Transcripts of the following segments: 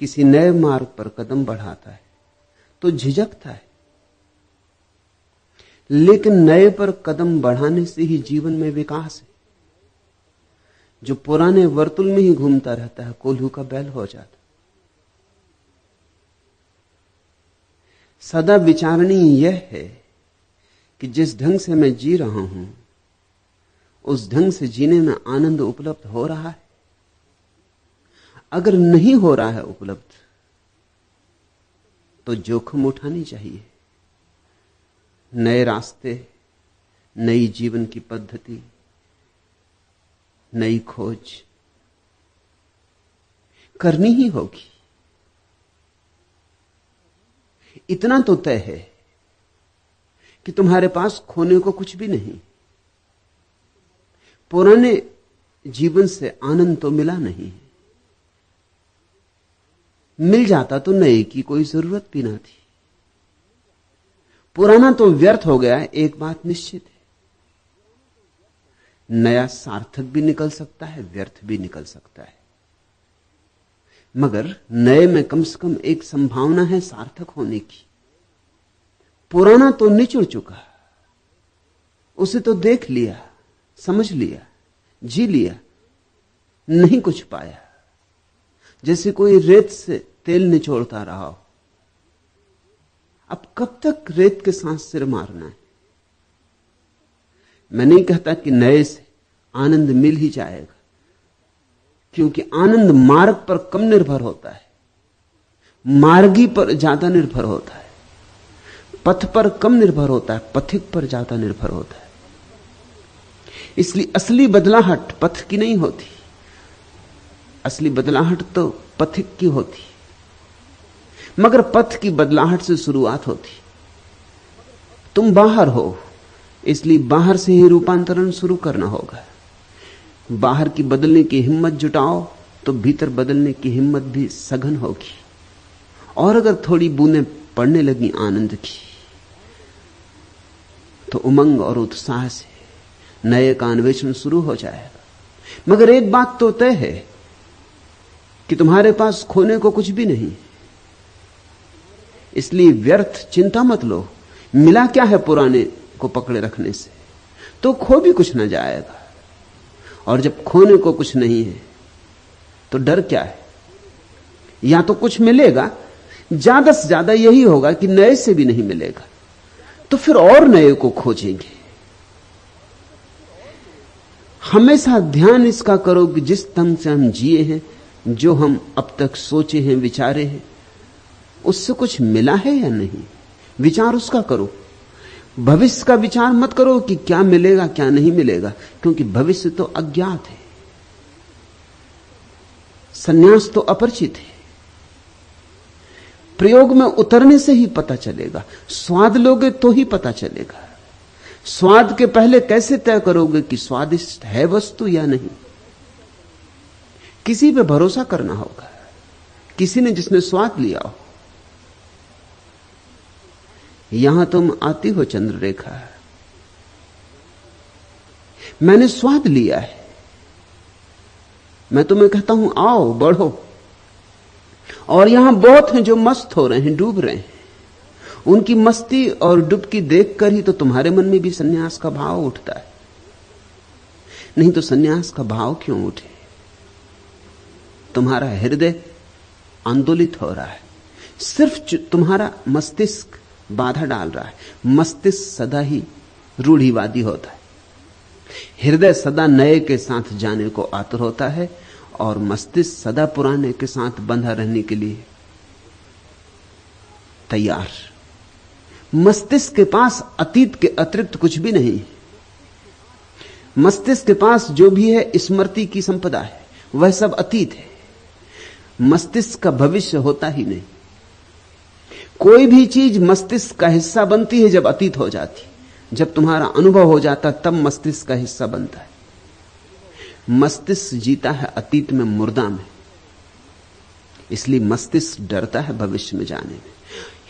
किसी नए मार्ग पर कदम बढ़ाता है तो झिझकता है, लेकिन नए पर कदम बढ़ाने से ही जीवन में विकास है। जो पुराने वर्तुल में ही घूमता रहता है कोल्हू का बैल हो जाता। सदा विचारणीय यह है कि जिस ढंग से मैं जी रहा हूं उस ढंग से जीने में आनंद उपलब्ध हो रहा है। अगर नहीं हो रहा है उपलब्ध तो जोखिम उठानी चाहिए। नए रास्ते, नई जीवन की पद्धति, नई खोज करनी ही होगी। इतना तो तय है कि तुम्हारे पास खोने को कुछ भी नहीं। पुराने जीवन से आनंद तो मिला नहीं, मिल जाता तो नए की कोई जरूरत भी ना थी। पुराना तो व्यर्थ हो गया है, एक बात निश्चित है। नया सार्थक भी निकल सकता है, व्यर्थ भी निकल सकता है, मगर नए में कम से कम एक संभावना है सार्थक होने की। पुराना तो निचुड़ चुका, उसे तो देख लिया, समझ लिया, जी लिया, नहीं कुछ पाया। जैसे कोई रेत से तेल निचोड़ता रहा हो। अब कब तक रेत के साथ सिर मारना है? मैं नहीं कहता कि नए से आनंद मिल ही जाएगा, क्योंकि आनंद मार्ग पर कम निर्भर होता है, मार्गी पर ज्यादा निर्भर होता है, पथ पर कम निर्भर होता है, पथिक पर ज्यादा निर्भर होता है। इसलिए असली बदलाहट पथ की नहीं होती, असली बदलाहट तो पथिक की होती, मगर पथ की बदलाहट से शुरुआत होती। तुम बाहर हो, इसलिए बाहर से ही रूपांतरण शुरू करना होगा। बाहर की बदलने की हिम्मत जुटाओ तो भीतर बदलने की हिम्मत भी सघन होगी। और अगर थोड़ी बूंदें पड़ने लगी आनंद की तो उमंग और उत्साह से नए का अन्वेषण शुरू हो जाएगा। मगर एक बात तो तय है कि तुम्हारे पास खोने को कुछ भी नहीं, इसलिए व्यर्थ चिंता मत लो। मिला क्या है पुराने को पकड़े रखने से? तो खो भी कुछ ना जाएगा। और जब खोने को कुछ नहीं है तो डर क्या है? या तो कुछ मिलेगा, ज्यादा से ज्यादा यही होगा कि नए से भी नहीं मिलेगा, तो फिर और नए को खोजेंगे। हमेशा ध्यान इसका करो कि जिस ढंग से हम जिए हैं, जो हम अब तक सोचे हैं, विचारे हैं, उससे कुछ मिला है या नहीं, विचार उसका करो। भविष्य का विचार मत करो कि क्या मिलेगा क्या नहीं मिलेगा, क्योंकि भविष्य तो अज्ञात है, संन्यास तो अपरिचित है। प्रयोग में उतरने से ही पता चलेगा। स्वाद लोगे तो ही पता चलेगा। स्वाद के पहले कैसे तय करोगे कि स्वादिष्ट है वस्तु या नहीं? किसी पे भरोसा करना होगा, किसी ने जिसने स्वाद लिया हो। यहां तुम आती हो चंद्ररेखा, मैंने स्वाद लिया है, मैं तुम्हें कहता हूं आओ बढ़ो। और यहां बहुत हैं जो मस्त हो रहे हैं, डूब रहे हैं। उनकी मस्ती और डुबकी देखकर ही तो तुम्हारे मन में भी सन्यास का भाव उठता है। नहीं तो सन्यास का भाव क्यों उठे? तुम्हारा हृदय आंदोलित हो रहा है, सिर्फ तुम्हारा मस्तिष्क बाधा डाल रहा है। मस्तिष्क सदा ही रूढ़िवादी होता है, हृदय सदा नए के साथ जाने को आतुर होता है, और मस्तिष्क सदा पुराने के साथ बंधा रहने के लिए तैयार। मस्तिष्क के पास अतीत के अतिरिक्त कुछ भी नहीं। मस्तिष्क के पास जो भी है स्मृति की संपदा है, वह सब अतीत है। मस्तिष्क का भविष्य होता ही नहीं। कोई भी चीज मस्तिष्क का हिस्सा बनती है जब अतीत हो जाती, जब तुम्हारा अनुभव हो जाता तब मस्तिष्क का हिस्सा बनता है। मस्तिष्क जीता है अतीत में, मुर्दा में, इसलिए मस्तिष्क डरता है भविष्य में जाने में।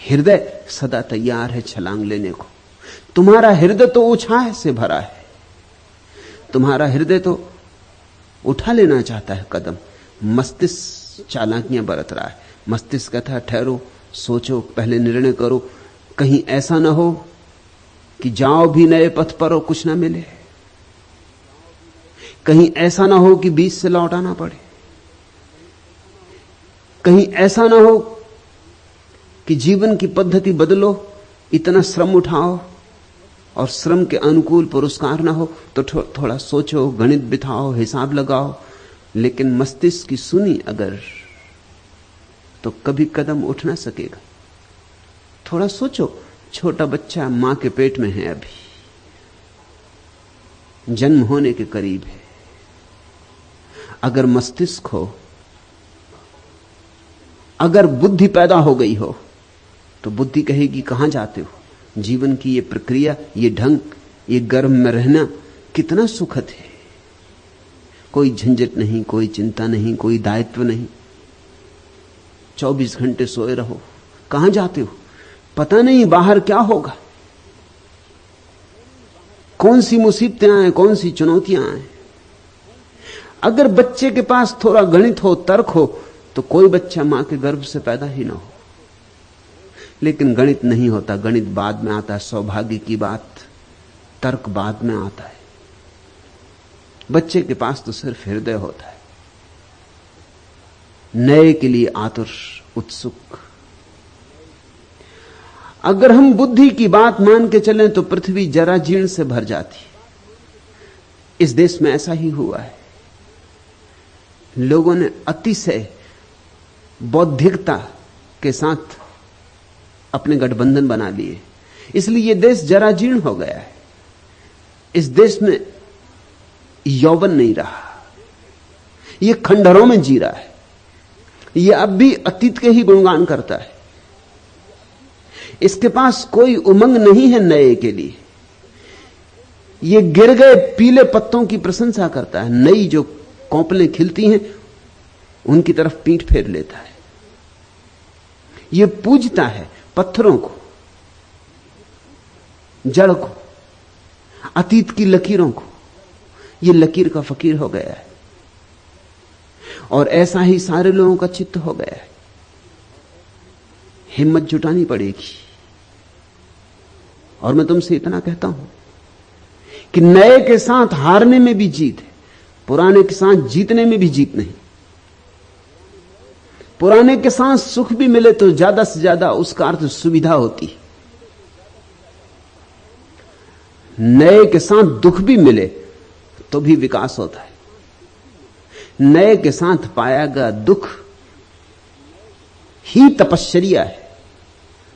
हृदय सदा तैयार है छलांग लेने को। तुम्हारा हृदय तो उत्साह से भरा है, तुम्हारा हृदय तो उठा लेना चाहता है कदम। मस्तिष्क चालाकियां बरत रहा है, मस्तिष्क कहता है ठहरो, सोचो, पहले निर्णय करो, कहीं ऐसा ना हो कि जाओ भी नए पथ पर और कुछ ना मिले, कहीं ऐसा ना हो कि बीच से लौटाना पड़े, कहीं ऐसा ना हो कि जीवन की पद्धति बदलो, इतना श्रम उठाओ और श्रम के अनुकूल पुरस्कार ना हो। तो थोड़ा सोचो, गणित बिठाओ, हिसाब लगाओ। लेकिन मस्तिष्क की सुनी अगर तो कभी कदम उठ ना सकेगा। थोड़ा सोचो, छोटा बच्चा मां के पेट में है, अभी जन्म होने के करीब है। अगर मस्तिष्क हो, अगर बुद्धि पैदा हो गई हो, तो बुद्धि कहेगी कहां जाते हो? जीवन की ये प्रक्रिया, ये ढंग, ये गर्भ में रहना कितना सुखद है। कोई झंझट नहीं, कोई चिंता नहीं, कोई दायित्व नहीं। 24 घंटे सोए रहो। कहां जाते हो? पता नहीं बाहर क्या होगा, कौन सी मुसीबतें आए, कौन सी चुनौतियां आए। अगर बच्चे के पास थोड़ा गणित हो, तर्क हो, तो कोई बच्चा मां के गर्भ से पैदा ही ना हो। लेकिन गणित नहीं होता, गणित बाद में आता है, सौभाग्य की बात। तर्क बाद में आता है। बच्चे के पास तो सिर्फ हृदय होता है, नए के लिए आतुर, उत्सुक। अगर हम बुद्धि की बात मान के चलें तो पृथ्वी जरा जीर्ण से भर जाती। इस देश में ऐसा ही हुआ है। लोगों ने अतिशय बौद्धिकता के साथ अपने गठबंधन बना लिए, इसलिए यह देश जरा जीर्ण हो गया है। इस देश में यौवन नहीं रहा, यह खंडहरों में जी रहा है। यह अब भी अतीत के ही गुणगान करता है। इसके पास कोई उमंग नहीं है नए के लिए। यह गिर गए पीले पत्तों की प्रशंसा करता है, नई जो कौपलें खिलती हैं उनकी तरफ पीठ फेर लेता है। यह पूजता है पत्थरों को, जड़ को, अतीत की लकीरों को। यह लकीर का फकीर हो गया है। और ऐसा ही सारे लोगों का चित्त हो गया है। हिम्मत जुटानी पड़ेगी। और मैं तुमसे इतना कहता हूं कि नए के साथ हारने में भी जीत है, पुराने के साथ जीतने में भी जीत नहीं। पुराने के साथ सुख भी मिले तो ज्यादा से ज्यादा उसका अर्थ सुविधा होती है। नए के साथ दुख भी मिले तो भी विकास होता है। नए के साथ पाया गया दुख ही तपश्चर्या है।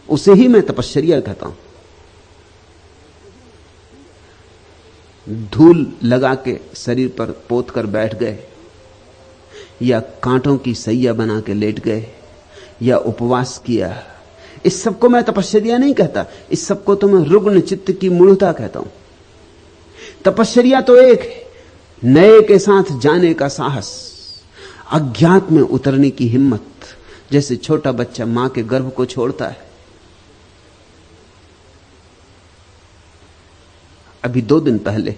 उसे ही मैं तपश्चर्या कहता हूं। धूल लगा के शरीर पर पोत कर बैठ गए, या कांटों की सैया बना के लेट गए, या उपवास किया, इस सबको मैं तपश्चर्या नहीं कहता। इस सबको तो मैं रुग्ण चित्त की मूढ़ता कहता हूं। तपश्चर्या तो एक है, नए के साथ जाने का साहस, अज्ञात में उतरने की हिम्मत। जैसे छोटा बच्चा मां के गर्भ को छोड़ता है। अभी 2 दिन पहले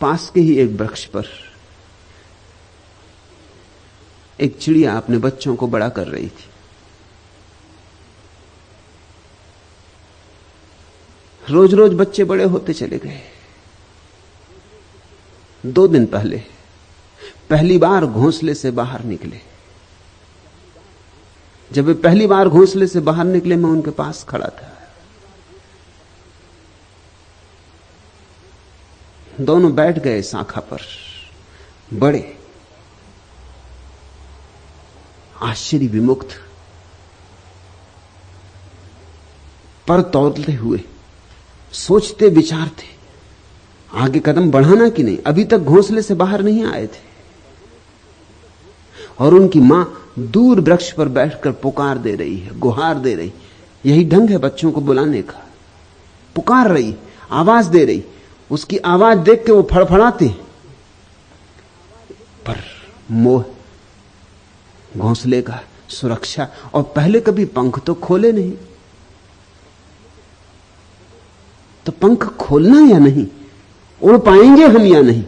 पास के ही एक वृक्ष पर एक चिड़िया अपने बच्चों को बड़ा कर रही थी। रोज रोज बच्चे बड़े होते चले गए। 2 दिन पहले पहली बार घोंसले से बाहर निकले। जब वे पहली बार घोंसले से बाहर निकले, मैं उनके पास खड़ा था। दोनों बैठ गए शाखा पर, बड़े आश्चर्य विमुक्त, पर तौलते हुए, सोचते विचारते आगे कदम बढ़ाना कि नहीं। अभी तक घोंसले से बाहर नहीं आए थे। और उनकी मां दूर वृक्ष पर बैठकर पुकार दे रही है, गुहार दे रही। यही ढंग है बच्चों को बुलाने का। पुकार रही, आवाज दे रही। उसकी आवाज देख के वो फड़फड़ाते, पर मोह, घोंसले का, सुरक्षा। और पहले कभी पंख तो खोले नहीं। तो पंख खोलना या नहीं, उड़ पाएंगे हम या नहीं,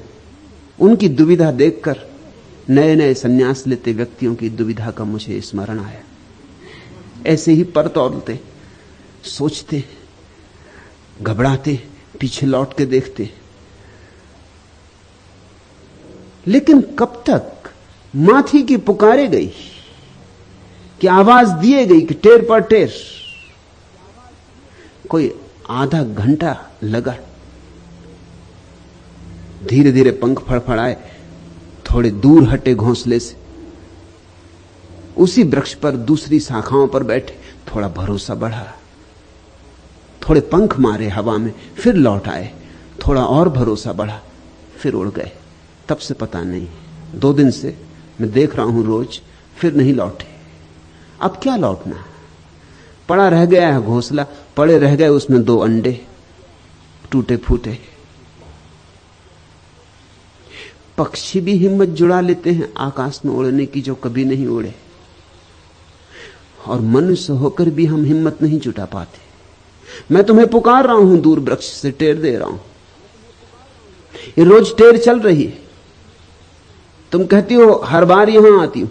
उनकी दुविधा देखकर नए नए संन्यास लेते व्यक्तियों की दुविधा का मुझे स्मरण आया। ऐसे ही पर तौलते, सोचते, घबराते, पीछे लौट के देखते, लेकिन कब तक मां थी कि पुकारे गई, कि आवाज दिए गई कि टेर पर टेर। कोई आधा घंटा लगा, धीरे धीरे पंख फड़फड़ाए, थोड़े दूर हटे घोंसले से, उसी वृक्ष पर दूसरी शाखाओं पर बैठे, थोड़ा भरोसा बढ़ा, थोड़े पंख मारे हवा में, फिर लौट आए, थोड़ा और भरोसा बढ़ा, फिर उड़ गए। तब से पता नहीं, 2 दिन से मैं देख रहा हूं रोज, फिर नहीं लौटे। अब क्या लौटना, पड़ा रह गया है घोंसला, पड़े रह गए उसमें 2 अंडे टूटे फूटे। पक्षी भी हिम्मत जुड़ा लेते हैं आकाश में उड़ने की जो कभी नहीं उड़े, और मनुष्य होकर भी हम हिम्मत नहीं जुटा पाते। मैं तुम्हें पुकार रहा हूं, दूर वृक्ष से टेर दे रहा हूं, ये रोज टेर चल रही है। तुम कहती हो हर बार यहां आती हूं,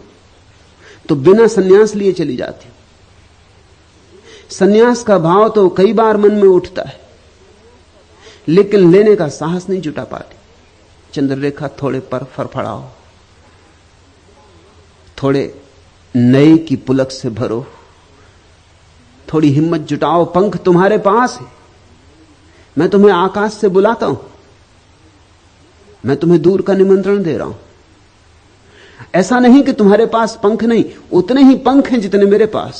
तो बिना सन्यास लिए चली जाती हूं। सन्यास का भाव तो कई बार मन में उठता है, लेकिन लेने का साहस नहीं जुटा पाती। चंद्ररेखा, थोड़े पर फड़फड़ाओ, थोड़े नए की पुलक से भरो, थोड़ी हिम्मत जुटाओ। पंख तुम्हारे पास है, मैं तुम्हें आकाश से बुलाता हूं, मैं तुम्हें दूर का निमंत्रण दे रहा हूं। ऐसा नहीं कि तुम्हारे पास पंख नहीं, उतने ही पंख हैं जितने मेरे पास,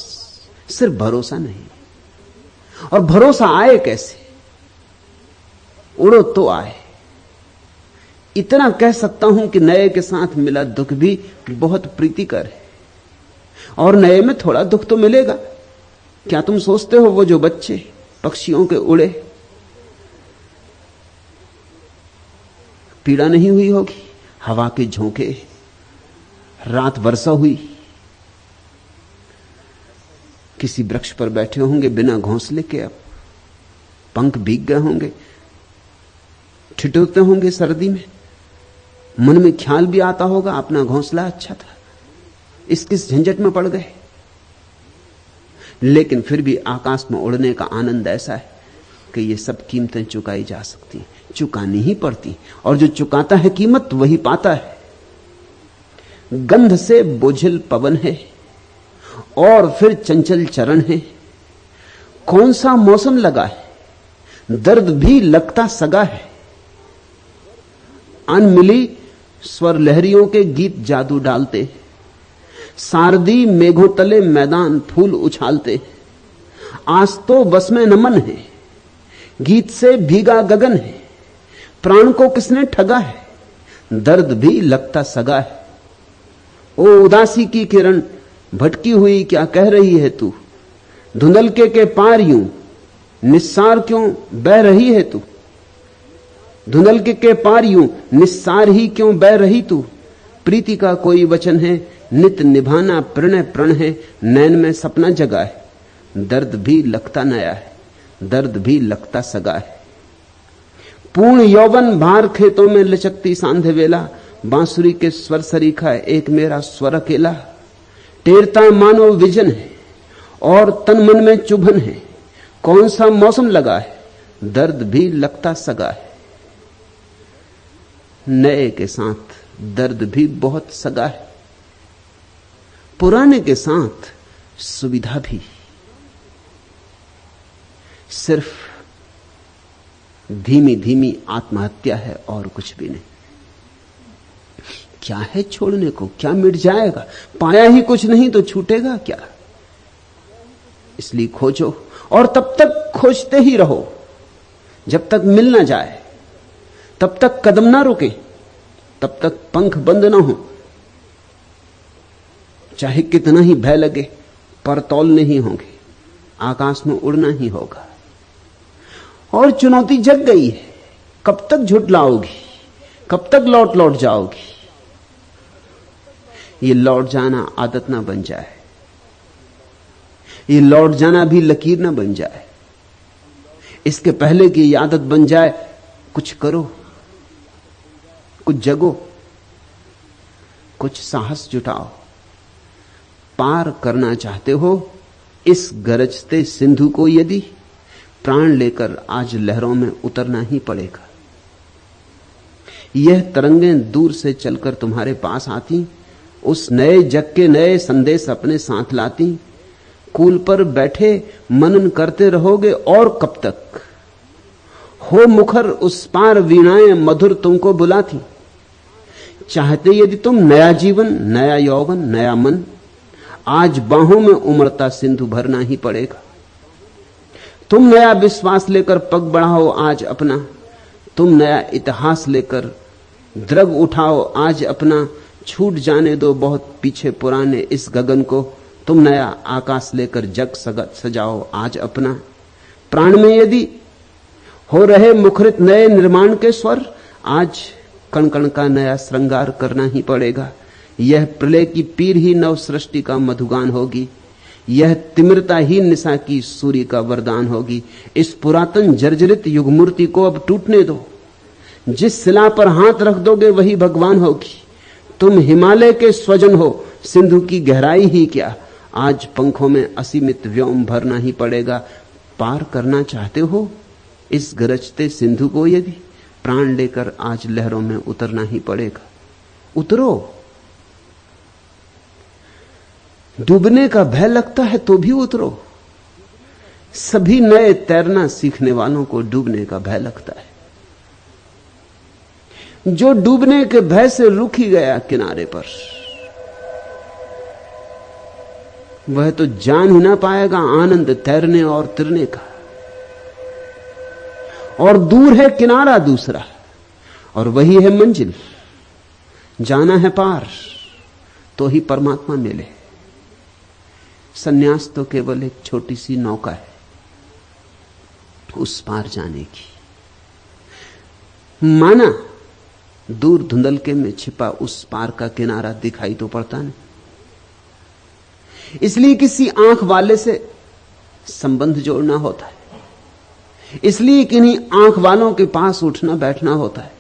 सिर्फ भरोसा नहीं। और भरोसा आए कैसे? उड़ो तो आए। इतना कह सकता हूं कि नए के साथ मिला दुख भी बहुत प्रीतिकर है, और नए में थोड़ा दुख तो मिलेगा। क्या तुम सोचते हो वो जो बच्चे पक्षियों के उड़े, पीड़ा नहीं हुई होगी? हवा के झोंके, रात वर्षा हुई, किसी वृक्ष पर बैठे होंगे बिना घोंसले के, अब पंख भीग गए होंगे, ठिठुरते होंगे सर्दी में, मन में ख्याल भी आता होगा अपना घोंसला अच्छा था, इस किस झंझट में पड़ गए। लेकिन फिर भी आकाश में उड़ने का आनंद ऐसा है कि ये सब कीमतें चुकाई जा सकती, चुकानी ही पड़ती, और जो चुकाता है कीमत वही पाता है। गंध से बोझिल पवन है और फिर चंचल चरण है, कौन सा मौसम लगा है, दर्द भी लगता सगा है। अनमिली स्वर लहरियों के गीत जादू डालते, सारदी मेघों तले मैदान फूल उछालते। आज तो बस में नमन है, गीत से भीगा गगन है, प्राण को किसने ठगा है, दर्द भी लगता सगा है। ओ उदासी की किरण भटकी हुई क्या कह रही है तू, धुंधलके के पार यूं निस्सार क्यों बह रही है तू, धुंधलके के पार यूं निस्सार ही क्यों बह रही तू। प्रीति का कोई वचन है, नित निभाना प्रणय प्रण है, नैन में सपना जगा है, दर्द भी लगता नया है, दर्द भी लगता सगा है। पूर्ण यौवन भार खेतों में लचकती सांधे वेला, बांसुरी के स्वर सरीखा एक मेरा स्वर अकेला। टेरता मानो विजन है और तन मन में चुभन है, कौन सा मौसम लगा है, दर्द भी लगता सगा है। नए के साथ दर्द भी बहुत सगा है, पुराने के साथ सुविधा भी। सिर्फ धीमी धीमी आत्महत्या है और कुछ भी नहीं। क्या है छोड़ने को, क्या मिट जाएगा, पाया ही कुछ नहीं तो छूटेगा क्या। इसलिए खोजो, और तब तक खोजते ही रहो जब तक मिल ना जाए, तब तक कदम ना रुके, तब तक पंख बंद ना हो। चाहे कितना ही भय लगे, पर तौल नहीं होंगे, आकाश में उड़ना ही होगा। और चुनौती जग गई है, कब तक झुठलाओगी, कब तक लौट लौट जाओगी। ये लौट जाना आदत ना बन जाए, ये लौट जाना भी लकीर ना बन जाए। इसके पहले कि ये आदत बन जाए, कुछ करो, कुछ जगो। कुछ साहस जुटाओ। पार करना चाहते हो इस गरजते सिंधु को, यदि प्राण लेकर आज लहरों में उतरना ही पड़ेगा। यह तरंगें दूर से चलकर तुम्हारे पास आती, उस नए जग के नए संदेश अपने साथ लाती। कूल पर बैठे मनन करते रहोगे और कब तक? हो मुखर उस पार वीणाएं मधुर तुमको बुलाती। चाहते यदि तुम नया जीवन, नया यौवन, नया मन, आज बाहों में उमड़ता सिंधु भरना ही पड़ेगा। तुम नया विश्वास लेकर पग बढ़ाओ आज अपना, तुम नया इतिहास लेकर द्रग उठाओ आज अपना। छूट जाने दो बहुत पीछे पुराने इस गगन को, तुम नया आकाश लेकर जग सजाओ आज अपना। प्राण में यदि हो रहे मुखरित नए निर्माण के स्वर, आज कण कण का नया श्रृंगार करना ही पड़ेगा। यह प्रलय की पीर ही नव सृष्टि का मधुगान होगी, यह तिमिरता ही निशा की सूर्य का वरदान होगी। इस पुरातन जर्जरित युग मूर्ति को अब टूटने दो, जिस शिला पर हाथ रख दोगे वही भगवान होगी। तुम हिमालय के स्वजन हो, सिंधु की गहराई ही क्या, आज पंखों में असीमित व्योम भरना ही पड़ेगा। पार करना चाहते हो इस गरजते सिंधु को, यदि प्राण लेकर आज लहरों में उतरना ही पड़ेगा। उतरो। डूबने का भय लगता है तो भी उतरो। सभी नए तैरना सीखने वालों को डूबने का भय लगता है। जो डूबने के भय से रुक ही गया किनारे पर, वह तो जान ही ना पाएगा आनंद तैरने और तिरने का। और दूर है किनारा दूसरा, और वही है मंजिल। जाना है पार तो ही परमात्मा मिले। सन्यास तो केवल एक छोटी सी नौका है उस पार जाने की। माना दूर धुंधलके में छिपा उस पार का किनारा दिखाई तो पड़ता नहीं, इसलिए किसी आंख वाले से संबंध जोड़ना होता है, इसलिए किन्हीं आंख वालों के पास उठना बैठना होता है,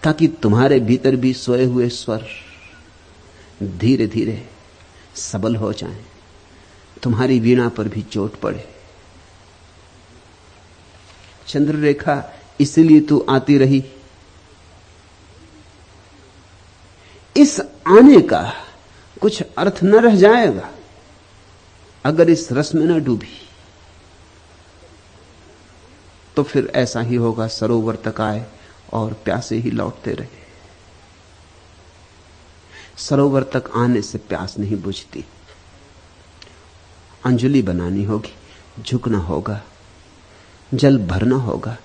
ताकि तुम्हारे भीतर भी सोए हुए स्वर धीरे धीरे सबल हो जाएं, तुम्हारी वीणा पर भी चोट पड़े। चंद्ररेखा इसलिए तू आती रही। इस आने का कुछ अर्थ न रह जाएगा अगर इस रस में न डूबी। तो फिर ऐसा ही होगा, सरोवर तक आए और प्यासे ही लौटते रहे। सरोवर तक आने से प्यास नहीं बुझती। अंजलि बनानी होगी, झुकना होगा, जल भरना होगा,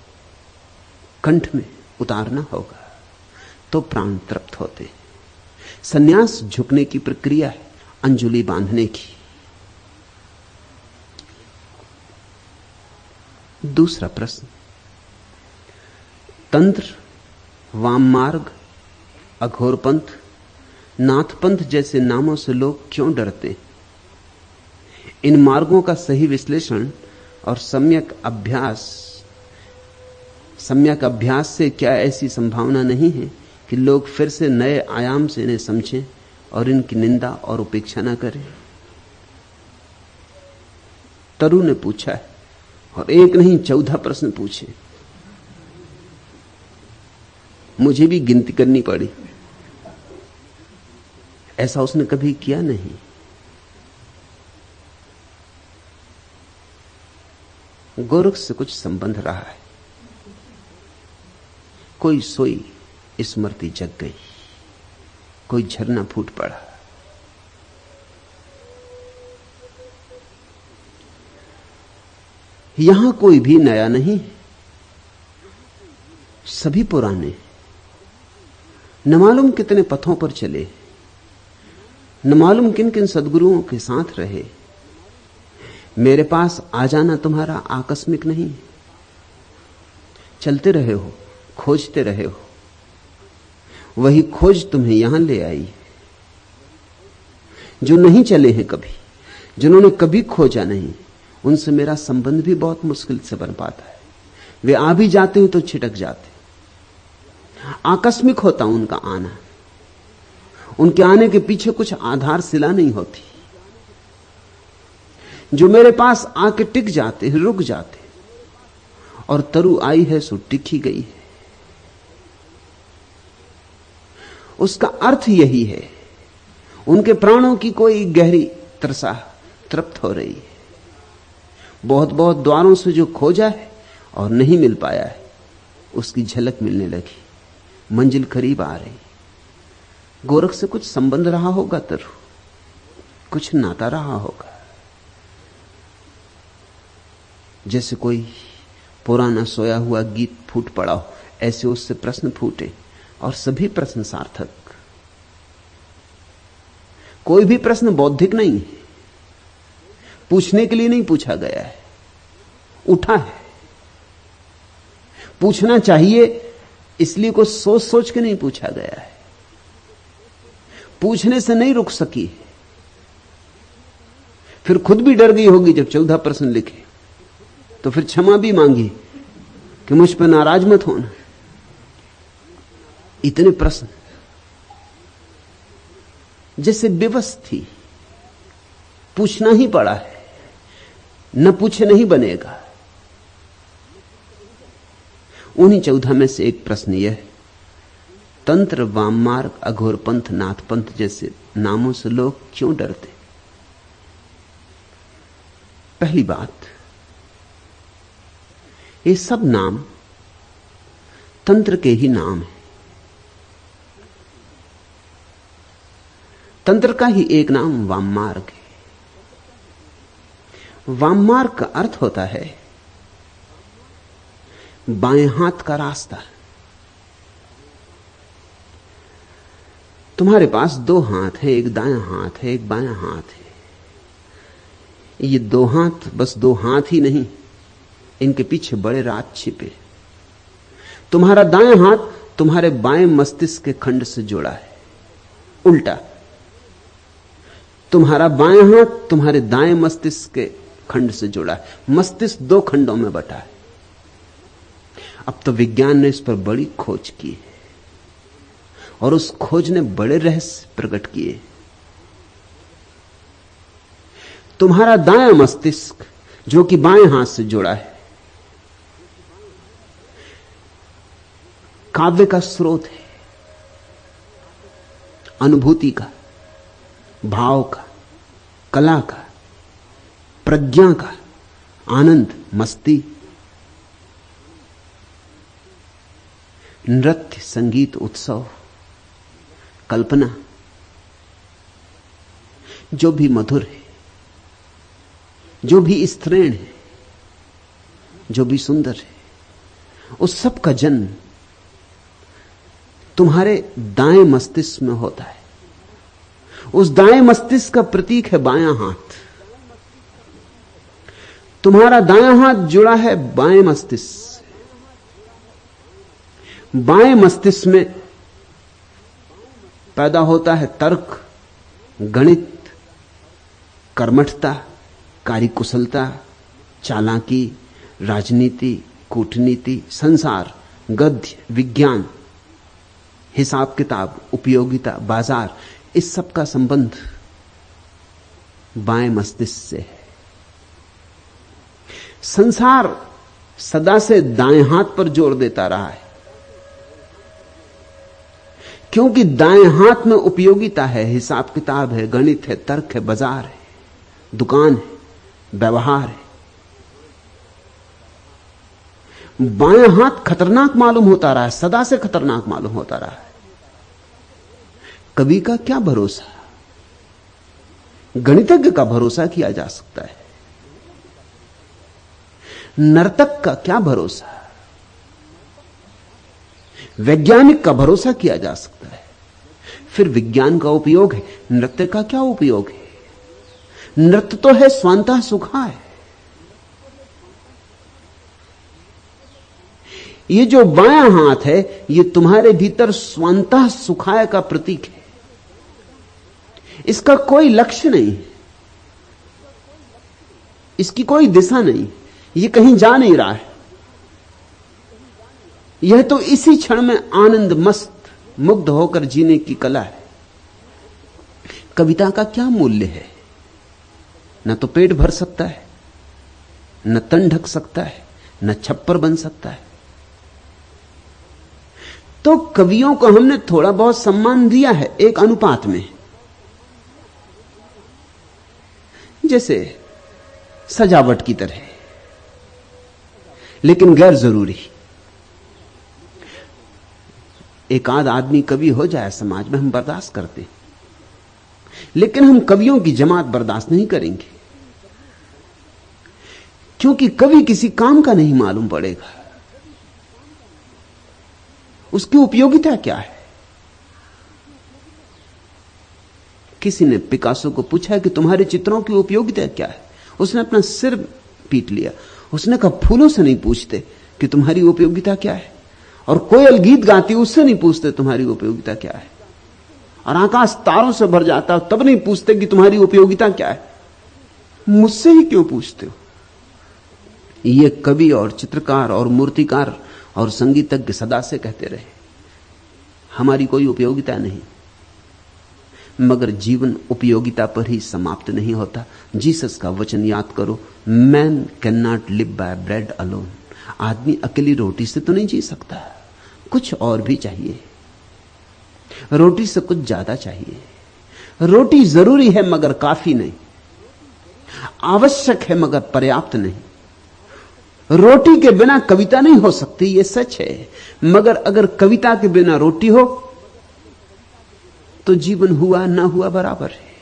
कंठ में उतारना होगा, तो प्राण तृप्त होते। सन्यास झुकने की प्रक्रिया है, अंजलि बांधने की। दूसरा प्रश्न, तंत्र, वाम मार्ग, अघोरपंथ, नाथपंथ जैसे नामों से लोग क्यों डरते हैं? इन मार्गों का सही विश्लेषण और सम्यक अभ्यास से क्या ऐसी संभावना नहीं है कि लोग फिर से नए आयाम से इन्हें समझें और इनकी निंदा और उपेक्षा न करें? तरु ने पूछा है, और एक नहीं 14 प्रश्न पूछे। मुझे भी गिनती करनी पड़ी, ऐसा उसने कभी किया नहीं। गोरख से कुछ संबंध रहा है। कोई सोई स्मृति जग गई, कोई झरना फूट पड़ा। यहां कोई भी नया नहीं, सभी पुराने। न मालूम कितने पथों पर चले, न मालूम किन किन सद्गुरुओं के साथ रहे। मेरे पास आ जाना तुम्हारा आकस्मिक नहीं, चलते रहे हो, खोजते रहे हो, वही खोज तुम्हें यहां ले आई। जो नहीं चले हैं कभी, जिन्होंने कभी खोजा नहीं, उनसे मेरा संबंध भी बहुत मुश्किल से बन पाता है। वे आ भी जाते हैं तो छिटक जाते, आकस्मिक होता उनका आना। उनके आने के पीछे कुछ आधारशिला नहीं होती। जो मेरे पास आके टिक जाते, रुक जाते, और तरु आई है सो टिक ही गई है, उसका अर्थ यही है, उनके प्राणों की कोई गहरी त्रसा तृप्त हो रही है। बहुत बहुत द्वारों से जो खोजा है और नहीं मिल पाया है, उसकी झलक मिलने लगी, मंजिल करीब आ रही। गोरख से कुछ संबंध रहा होगा तरु, कुछ नाता रहा होगा, जैसे कोई पुराना सोया हुआ गीत फूट पड़ा हो, ऐसे उससे प्रश्न फूटे, और सभी प्रश्न सार्थक। कोई भी प्रश्न बौद्धिक नहीं है, पूछने के लिए नहीं पूछा गया है, उठा है। पूछना चाहिए इसलिए कुछ सोच सोच के नहीं पूछा गया है, पूछने से नहीं रुक सकी, फिर खुद भी डर गई होगी जब 14 प्रश्न लिखे, तो फिर क्षमा भी मांगी कि मुझ पर नाराज मत होना। इतने प्रश्न, जैसे विवश थी, पूछना ही पड़ा है, न पूछे नहीं बनेगा। उन्हीं 14 में से एक प्रश्न यह, तंत्र, वाममार्ग, अघोर पंथ, नाथ पंथ जैसे नामों से लोग क्यों डरते? पहली बात, ये सब नाम तंत्र के ही नाम है। तंत्र का ही एक नाम वाममार्ग है। वाममार्ग का अर्थ होता है बाएं हाथ का रास्ता। तुम्हारे पास 2 हाथ है, एक दायां हाथ है, एक बायां हाथ है। ये 2 हाथ बस 2 हाथ ही नहीं, इनके पीछे बड़े राज छिपे। तुम्हारा दायां हाथ तुम्हारे बाएं मस्तिष्क के खंड से जुड़ा है, उल्टा तुम्हारा बायां हाथ तुम्हारे दाएं मस्तिष्क के खंड से जुड़ा है। मस्तिष्क 2 खंडों में बटा है। अब तो विज्ञान ने इस पर बड़ी खोज की है, और उस खोज ने बड़े रहस्य प्रकट किए। तुम्हारा दायां मस्तिष्क जो कि बाएं हाथ से जुड़ा है, काव्य का स्रोत है, अनुभूति का, भाव का, कला का, प्रज्ञा का, आनंद, मस्ती, नृत्य, संगीत, उत्सव, कल्पना, जो भी मधुर है, जो भी स्त्रीण है, जो भी सुंदर है, उस सब का जन्म तुम्हारे दाएं मस्तिष्क में होता है। उस दाएं मस्तिष्क का प्रतीक है बायां हाथ। तुम्हारा दायां हाथ जुड़ा है बाएं मस्तिष्क से। बाएं मस्तिष्क में पैदा होता है तर्क, गणित, कर्मठता, कार्यकुशलता, चालाकी, राजनीति, कूटनीति, संसार, गद्य, विज्ञान, हिसाब किताब, उपयोगिता, बाजार, इस सब का संबंध बाएं मस्तिष्क से है। संसार सदा से दाएं हाथ पर जोर देता रहा है, क्योंकि दाएं हाथ में उपयोगिता है, हिसाब किताब है, गणित है, तर्क है, बाजार है, दुकान है, व्यवहार है। बायां हाथ खतरनाक मालूम होता रहा है, सदा से खतरनाक मालूम होता रहा है। कवि का क्या भरोसा, गणितज्ञ का भरोसा किया जा सकता है, नर्तक का क्या भरोसा, वैज्ञानिक का भरोसा किया जा सकता है। फिर विज्ञान का उपयोग है, नृत्य का क्या उपयोग है? नृत्य तो है स्वांतः सुखाय। ये जो बायां हाथ है, ये तुम्हारे भीतर स्वांतः सुखाय का प्रतीक है। इसका कोई लक्ष्य नहीं, इसकी कोई दिशा नहीं, ये कहीं जा नहीं रहा है। यह तो इसी क्षण में आनंद मस्त मुग्ध होकर जीने की कला है। कविता का क्या मूल्य है? न तो पेट भर सकता है, न तन ढक सकता है, न छप्पर बन सकता है। तो कवियों को हमने थोड़ा बहुत सम्मान दिया है एक अनुपात में, जैसे सजावट की तरह, लेकिन गैर जरूरी। एक आध आदमी कवि हो जाए समाज में, हम बर्दाश्त करते, लेकिन हम कवियों की जमात बर्दाश्त नहीं करेंगे, क्योंकि कवि किसी काम का नहीं मालूम पड़ेगा, उसकी उपयोगिता क्या है। किसी ने पिकासो को पूछा कि तुम्हारे चित्रों की उपयोगिता क्या है? उसने अपना सिर पीट लिया। उसने कहा, फूलों से नहीं पूछते कि तुम्हारी उपयोगिता क्या है, और कोयल गीत गाती उससे नहीं पूछते तुम्हारी उपयोगिता क्या है, और आकाश तारों से भर जाता तब नहीं पूछते कि तुम्हारी उपयोगिता क्या है, मुझसे ही क्यों पूछते हो? ये कवि और चित्रकार और मूर्तिकार और संगीतज्ञ सदा से कहते रहे, हमारी कोई उपयोगिता नहीं। मगर जीवन उपयोगिता पर ही समाप्त नहीं होता। जीसस का वचन याद करो, man can not live by bread alone. आदमी अकेली रोटी से तो नहीं जी सकता, कुछ और भी चाहिए। रोटी से कुछ ज्यादा चाहिए। रोटी जरूरी है मगर काफी नहीं, आवश्यक है मगर पर्याप्त नहीं। रोटी के बिना कविता नहीं हो सकती, यह सच है, मगर अगर कविता के बिना रोटी हो तो जीवन हुआ ना हुआ बराबर है।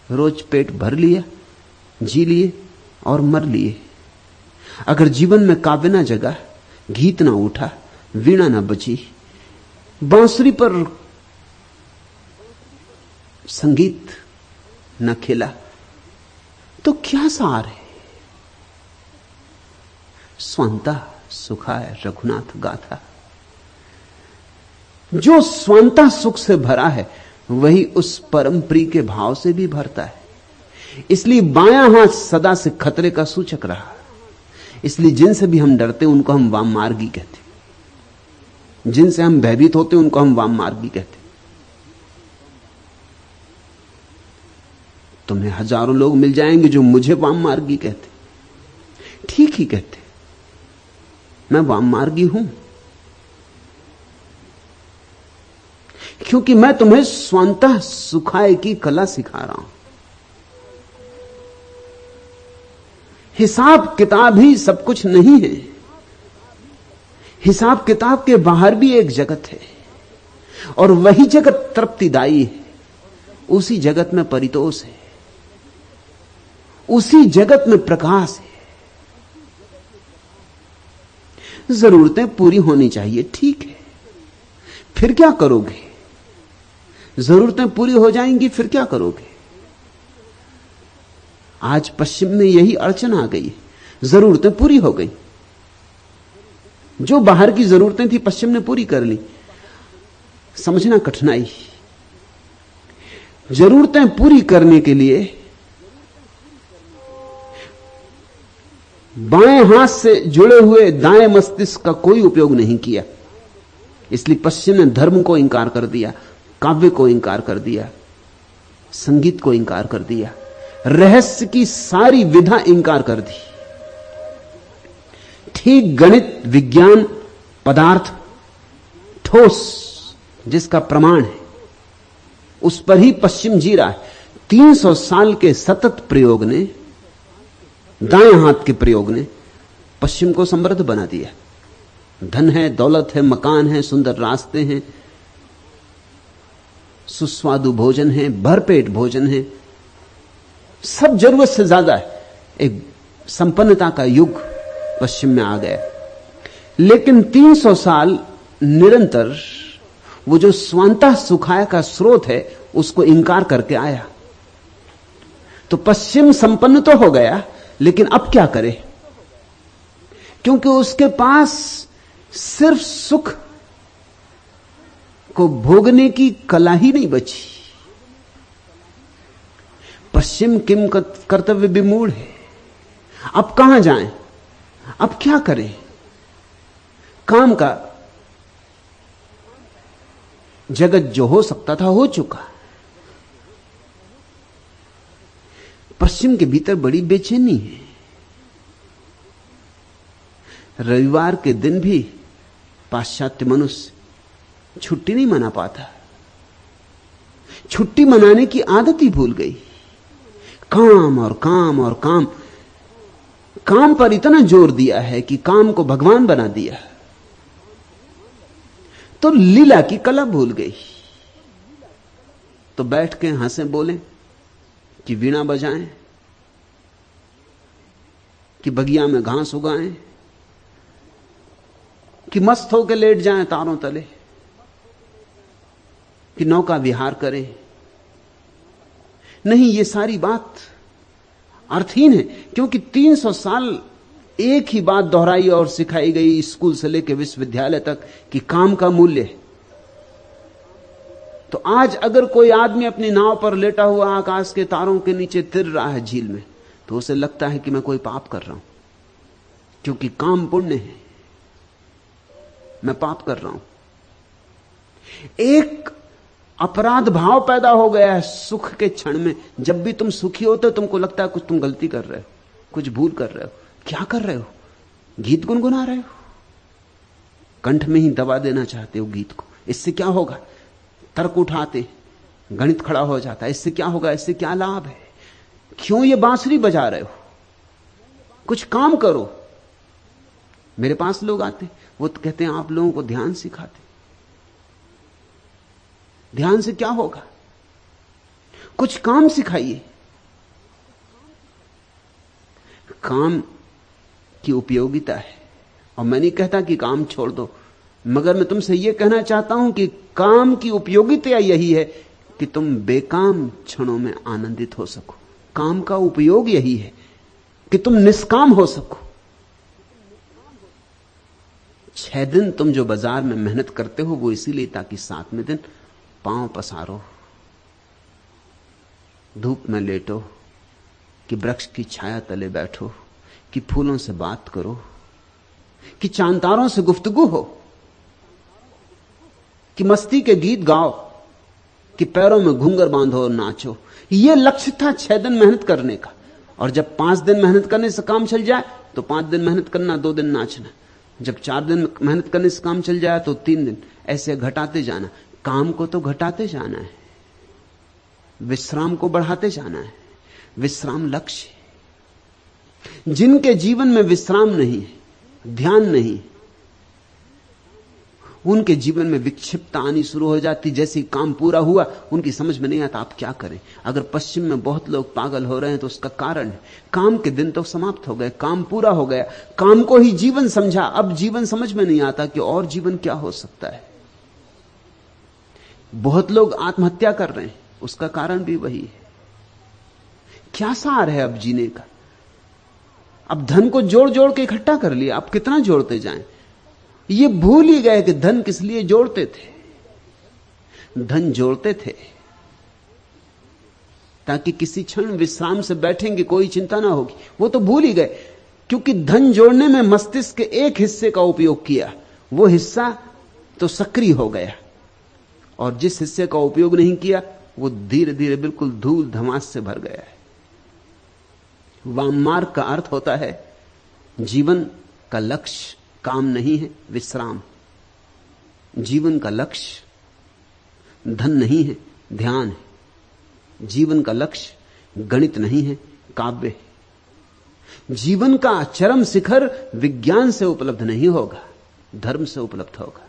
रोज पेट भर लिया, जी लिए और मर लिए। अगर जीवन में काव्य ना जगा, गीत ना उठा, वीणा ना बजी, बांसुरी पर संगीत न खेला, तो क्या सार है? स्वांता सुखाय रघुनाथ गाथा। जो स्वांता सुख से भरा है वही उस परम प्रिय के भाव से भी भरता है। इसलिए बायां हाथ सदा से खतरे का सूचक रहा। इसलिए जिनसे भी हम डरते उनको हम वाम मार्गी कहते, जिनसे हम भयभीत होते उनको हम वाम मार्गी कहते। तुम्हें हजारों लोग मिल जाएंगे जो मुझे वाम मार्गी कहते, ठीक ही कहते, मैं वाम मार्गी हूं, क्योंकि मैं तुम्हें स्वांतः सुखाय की कला सिखा रहा हूं। हिसाब किताब ही सब कुछ नहीं है, हिसाब किताब के बाहर भी एक जगत है, और वही जगत तृप्तिदायी है। उसी जगत में परितोष है, उसी जगत में प्रकाश है। जरूरतें पूरी होनी चाहिए, ठीक है, फिर क्या करोगे? जरूरतें पूरी हो जाएंगी, फिर क्या करोगे? आज पश्चिम में यही अड़चन आ गई, जरूरतें पूरी हो गई, जो बाहर की जरूरतें थी पश्चिम ने पूरी कर ली। समझना कठिनाई। जरूरतें पूरी करने के लिए बाएं हाथ से जुड़े हुए दाएं मस्तिष्क का कोई उपयोग नहीं किया। इसलिए पश्चिम ने धर्म को इंकार कर दिया, काव्य को इंकार कर दिया, संगीत को इंकार कर दिया, रहस्य की सारी विधा इंकार कर दी। ठीक गणित, विज्ञान, पदार्थ, ठोस जिसका प्रमाण है, उस पर ही पश्चिम जी रहा है। 300 साल के सतत प्रयोग ने, दाएं हाथ के प्रयोग ने पश्चिम को समृद्ध बना दिया। धन है, दौलत है, मकान है, सुंदर रास्ते हैं, सुस्वादु भोजन है, भरपेट भोजन है, सब जरूरत से ज्यादा है। एक संपन्नता का युग पश्चिम में आ गया। लेकिन 300 साल निरंतर वो जो स्वांतः सुखाय का स्रोत है उसको इंकार करके आया। तो पश्चिम संपन्न तो हो गया, लेकिन अब क्या करे? क्योंकि उसके पास सिर्फ सुख को भोगने की कला ही नहीं बची। पश्चिम किम कर्तव्य विमूढ़ है। अब कहां जाएं? अब क्या करें? काम का जगत जो हो सकता था हो चुका। पश्चिम के भीतर बड़ी बेचैनी है। रविवार के दिन भी पाश्चात्य मनुष्य छुट्टी नहीं मना पाता। छुट्टी मनाने की आदत ही भूल गई। काम और काम और काम, काम पर इतना जोर दिया है कि काम को भगवान बना दिया, तो लीला की कला भूल गई। तो बैठ के हंसे बोलें कि वीणा बजाएं, कि बगिया में घास उगाएं, कि मस्त होकर लेट जाएं तारों तले, कि नौका विहार करें। नहीं, ये सारी बात अर्थहीन है, क्योंकि 300 साल एक ही बात दोहराई और सिखाई गई स्कूल से लेकर विश्वविद्यालय तक कि काम का मूल्य है। तो आज अगर कोई आदमी अपनी नाव पर लेटा हुआ आकाश के तारों के नीचे तिर रहा है झील में, तो उसे लगता है कि मैं कोई पाप कर रहा हूं, क्योंकि काम पुण्य है, मैं पाप कर रहा हूं। एक अपराध भाव पैदा हो गया है सुख के क्षण में। जब भी तुम सुखी होते हो तुमको लगता है कुछ तुम गलती कर रहे हो, कुछ भूल कर रहे हो। क्या कर रहे हो? गीत गुनगुना रहे हो, कंठ में ही दबा देना चाहते हो गीत को। इससे क्या होगा? तर्क उठाते, गणित खड़ा हो जाता है। इससे क्या होगा? इससे क्या लाभ है? क्यों ये बांसुरी बजा रहे हो? कुछ काम करो। मेरे पास लोग आते, वो तो कहते हैं आप लोगों को ध्यान सिखाते। ध्यान से क्या होगा? कुछ काम सिखाइए। काम की उपयोगिता है, और मैं नहीं कहता कि काम छोड़ दो, मगर मैं तुमसे यह कहना चाहता हूं कि काम की उपयोगिता यही है कि तुम बेकाम क्षणों में आनंदित हो सको। काम का उपयोग यही है कि तुम निष्काम हो सको। 6 दिन तुम जो बाजार में मेहनत करते हो वो इसीलिए ताकि 7वें दिन पांव पसारो, धूप में लेटो, कि वृक्ष की छाया तले बैठो, कि फूलों से बात करो, कि चांतारों से गुफ्तगू हो, कि मस्ती के गीत गाओ, कि पैरों में घूंघर बांधो और नाचो। यह लक्ष्य था 6 दिन मेहनत करने का। और जब 5 दिन मेहनत करने से काम चल जाए तो 5 दिन मेहनत करना, 2 दिन नाचना। जब 4 दिन मेहनत करने से काम चल जाए तो 3 दिन, ऐसे घटाते जाना। काम को तो घटाते जाना है, विश्राम को बढ़ाते जाना है। विश्राम लक्ष्य है। जिनके जीवन में विश्राम नहीं है, ध्यान नहीं, उनके जीवन में विक्षिप्तता आनी शुरू हो जाती। जैसे ही काम पूरा हुआ उनकी समझ में नहीं आता आप क्या करें। अगर पश्चिम में बहुत लोग पागल हो रहे हैं तो उसका कारण है काम के दिन तो समाप्त हो गए, काम पूरा हो गया, काम को ही जीवन समझा। अब जीवन समझ में नहीं आता कि और जीवन क्या हो सकता है। बहुत लोग आत्महत्या कर रहे हैं, उसका कारण भी वही है। क्या सार है अब जीने का? अब धन को जोड़ जोड़ के इकट्ठा कर लिया, अब कितना जोड़ते जाएं? ये भूल ही गए कि धन किस लिए जोड़ते थे। धन जोड़ते थे ताकि किसी क्षण विश्राम से बैठेंगे, कोई चिंता ना होगी। वो तो भूल ही गए, क्योंकि धन जोड़ने में मस्तिष्क के एक हिस्से का उपयोग किया, वो हिस्सा तो सक्रिय हो गया, और जिस हिस्से का उपयोग नहीं किया वो धीरे धीरे बिल्कुल धूल धमास से भर गया है। वाम मार्ग का अर्थ होता है जीवन का लक्ष्य काम नहीं है, विश्राम। जीवन का लक्ष्य धन नहीं है, ध्यान है। जीवन का लक्ष्य गणित नहीं है, काव्य है। जीवन का चरम शिखर विज्ञान से उपलब्ध नहीं होगा, धर्म से उपलब्ध होगा।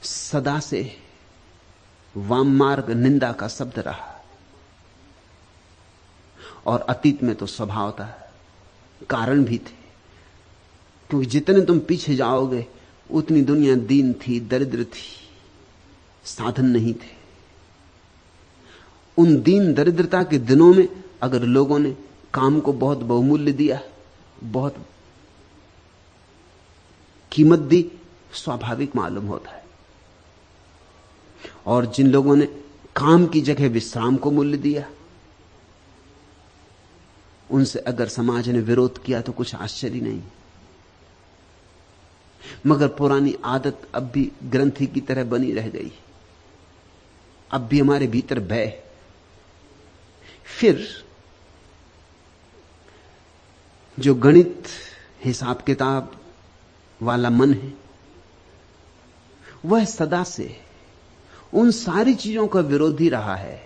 सदा से वाम मार्ग निंदा का शब्द रहा, और अतीत में तो स्वभाव था, कारण भी थे। क्योंकि जितने तुम पीछे जाओगे उतनी दुनिया दीन थी, दरिद्र थी, साधन नहीं थे। उन दीन दरिद्रता के दिनों में अगर लोगों ने काम को बहुत बहुमूल्य दिया, बहुत कीमत दी, स्वाभाविक मालूम होता है। और जिन लोगों ने काम की जगह विश्राम को मूल्य दिया, उनसे अगर समाज ने विरोध किया तो कुछ आश्चर्य नहीं। मगर पुरानी आदत अब भी ग्रंथि की तरह बनी रह गई। अब भी हमारे भीतर भय। फिर जो गणित हिसाब किताब वाला मन है, वह सदा से उन सारी चीजों का विरोधी रहा है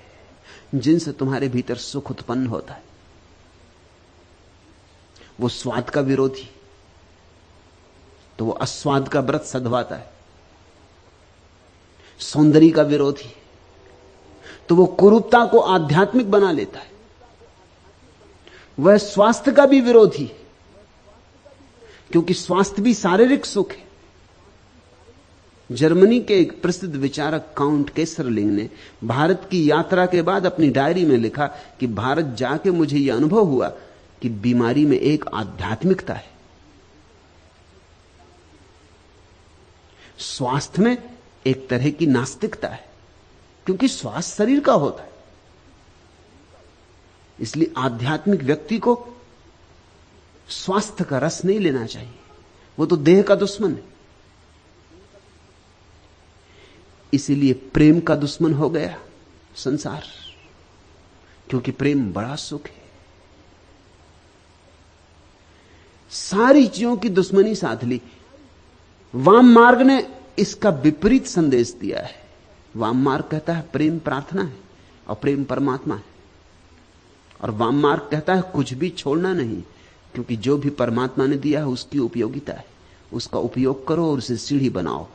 जिनसे तुम्हारे भीतर सुख उत्पन्न होता है। वो स्वाद का विरोधी, तो वो अस्वाद का व्रत सधवाता है। सौंदर्य का विरोधी, तो वो कुरूपता को आध्यात्मिक बना लेता है। वह स्वास्थ्य का भी विरोधी है, क्योंकि स्वास्थ्य भी शारीरिक सुख है। जर्मनी के एक प्रसिद्ध विचारक काउंट केसरलिंग ने भारत की यात्रा के बाद अपनी डायरी में लिखा कि भारत जाके मुझे यह अनुभव हुआ कि बीमारी में एक आध्यात्मिकता है, स्वास्थ्य में एक तरह की नास्तिकता है, क्योंकि स्वास्थ्य शरीर का होता है। इसलिए आध्यात्मिक व्यक्ति को स्वास्थ्य का रस नहीं लेना चाहिए, वो तो देह का दुश्मन है। इसीलिए प्रेम का दुश्मन हो गया संसार, क्योंकि प्रेम बड़ा सुख है। सारी चीजों की दुश्मनी साध ली। वाम मार्ग ने इसका विपरीत संदेश दिया है। वाम मार्ग कहता है प्रेम प्रार्थना है और प्रेम परमात्मा है, और वाम मार्ग कहता है कुछ भी छोड़ना नहीं, क्योंकि जो भी परमात्मा ने दिया है उसकी उपयोगिता है, उसका उपयोग करो और उसे सीढ़ी बनाओ,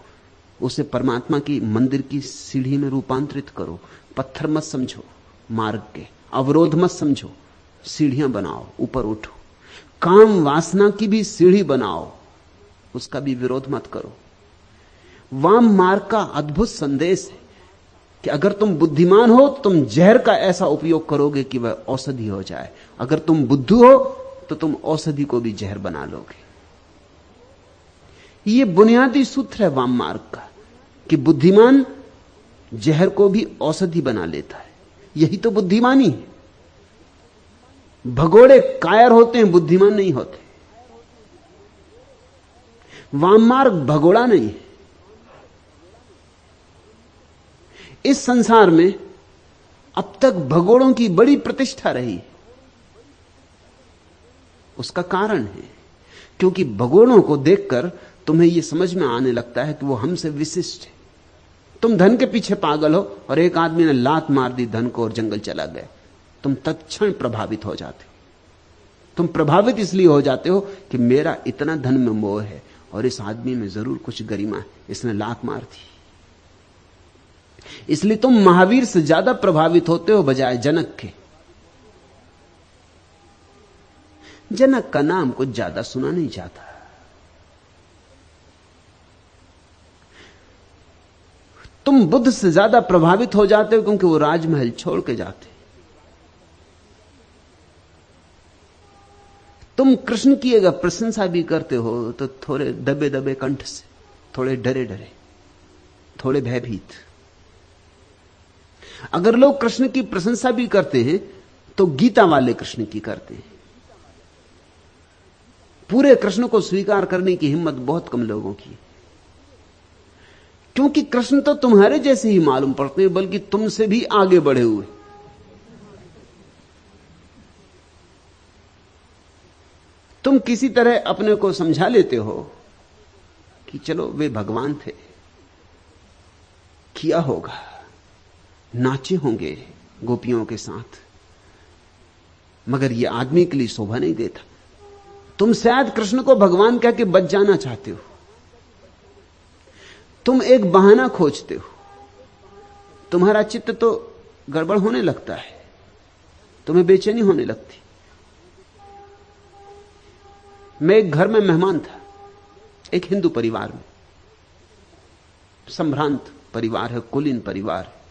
उसे परमात्मा की मंदिर की सीढ़ी में रूपांतरित करो। पत्थर मत समझो, मार्ग के अवरोध मत समझो, सीढ़ियां बनाओ, ऊपर उठो। काम वासना की भी सीढ़ी बनाओ, उसका भी विरोध मत करो। वाम मार्ग का अद्भुत संदेश है कि अगर तुम बुद्धिमान हो तुम जहर का ऐसा उपयोग करोगे कि वह औषधि हो जाए, अगर तुम बुद्धू हो तो तुम औषधि को भी जहर बना लोगे। यह बुनियादी सूत्र है वाम मार्ग का कि बुद्धिमान जहर को भी औषधि बना लेता है। यही तो बुद्धिमानी है। भगोड़े कायर होते हैं, बुद्धिमान नहीं होते। वाम मार्ग भगोड़ा नहीं है। इस संसार में अब तक भगोड़ों की बड़ी प्रतिष्ठा रही। उसका कारण है क्योंकि भगोड़ों को देखकर तुम्हें यह समझ में आने लगता है कि वो हमसे विशिष्ट है। तुम धन के पीछे पागल हो और एक आदमी ने लात मार दी धन को और जंगल चला गया, तुम तत्क्षण प्रभावित हो जाते हो। तुम प्रभावित इसलिए हो जाते हो कि मेरा इतना धन में मोह है और इस आदमी में जरूर कुछ गरिमा है, इसने लात मार दी। इसलिए तुम महावीर से ज्यादा प्रभावित होते हो बजाय जनक के। जनक का नाम कुछ ज्यादा सुना नहीं जाता। तुम बुद्ध से ज्यादा प्रभावित हो जाते हो क्योंकि वो राजमहल छोड़ के जाते। तुम कृष्ण की अगर प्रशंसा भी करते हो तो थोड़े दबे दबे कंठ से, थोड़े डरे डरे, थोड़े भयभीत। अगर लोग कृष्ण की प्रशंसा भी करते हैं तो गीता वाले कृष्ण की करते हैं। पूरे कृष्ण को स्वीकार करने की हिम्मत बहुत कम लोगों की, क्योंकि कृष्ण तो तुम्हारे जैसे ही मालूम पड़ते हैं, बल्कि तुमसे भी आगे बढ़े हुए। तुम किसी तरह अपने को समझा लेते हो कि चलो वे भगवान थे, किया होगा, नाचे होंगे गोपियों के साथ, मगर यह आदमी के लिए शोभा नहीं देता। तुम शायद कृष्ण को भगवान कह के बच जाना चाहते हो। तुम एक बहाना खोजते हो। तुम्हारा चित्त तो गड़बड़ होने लगता है, तुम्हें बेचैनी होने लगती। मैं एक घर में मेहमान था, एक हिंदू परिवार में। संभ्रांत परिवार है, कुलीन परिवार है।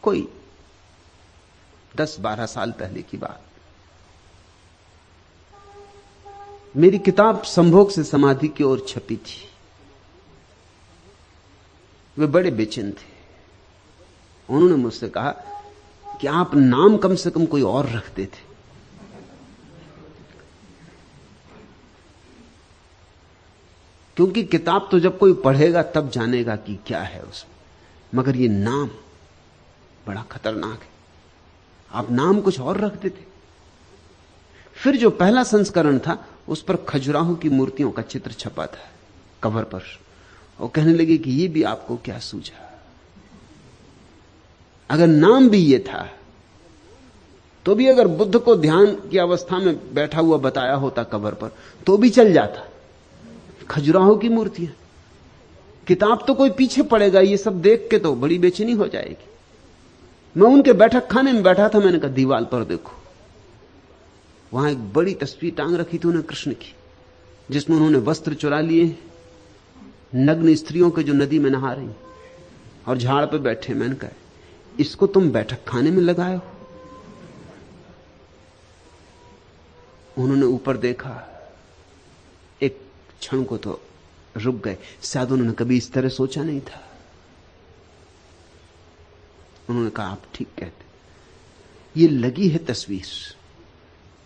कोई 10-12 साल पहले की बात। मेरी किताब संभोग से समाधि की ओर छपी थी। वे बड़े बेचैन थे। उन्होंने मुझसे कहा कि आप नाम कम से कम कोई और रखते थे। क्योंकि किताब तो जब कोई पढ़ेगा तब जानेगा कि क्या है उसमें, मगर ये नाम बड़ा खतरनाक है। आप नाम कुछ और रख देते। फिर जो पहला संस्करण था उस पर खजुराहो की मूर्तियों का चित्र छपा था कवर पर, और कहने लगे कि ये भी आपको क्या सूझा। अगर नाम भी ये था तो भी अगर बुद्ध को ध्यान की अवस्था में बैठा हुआ बताया होता कवर पर तो भी चल जाता। खजुराहो की मूर्तियां, किताब तो कोई पीछे पड़ेगा, ये सब देख के तो बड़ी बेचैनी हो जाएगी। मैं उनके बैठक खाने में बैठा था, मैंने कहा दीवार पर देखो, वहां एक बड़ी तस्वीर टांग रखी थी उन्हें कृष्ण की, जिसमें उन्होंने वस्त्र चुरा लिए, नग्न स्त्रियों के जो नदी में नहा रही और झाड़ पे बैठे। मैंने कहा इसको तुम बैठक खाने में लगाए हो? उन्होंने ऊपर देखा, एक क्षण को तो रुक गए, शायद उन्होंने कभी इस तरह सोचा नहीं था। उन्होंने कहा आप ठीक कहते, ये लगी है तस्वीर,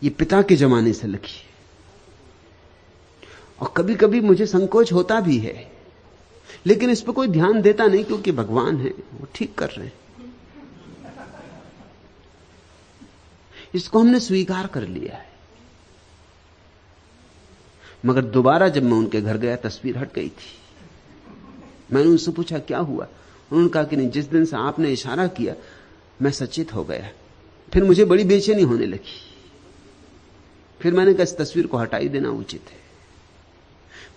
ये पिता के जमाने से लगी है। और कभी कभी मुझे संकोच होता भी है, लेकिन इस पर कोई ध्यान देता नहीं, क्योंकि भगवान है, वो ठीक कर रहे हैं। इसको हमने स्वीकार कर लिया है। मगर दोबारा जब मैं उनके घर गया, तस्वीर हट गई थी। मैंने उनसे पूछा क्या हुआ? उन्होंने कहा कि नहीं, जिस दिन से आपने इशारा किया मैं सचेत हो गया, फिर मुझे बड़ी बेचैनी होने लगी। फिर मैंने कहा इस तस्वीर को हटा ही देना उचित है,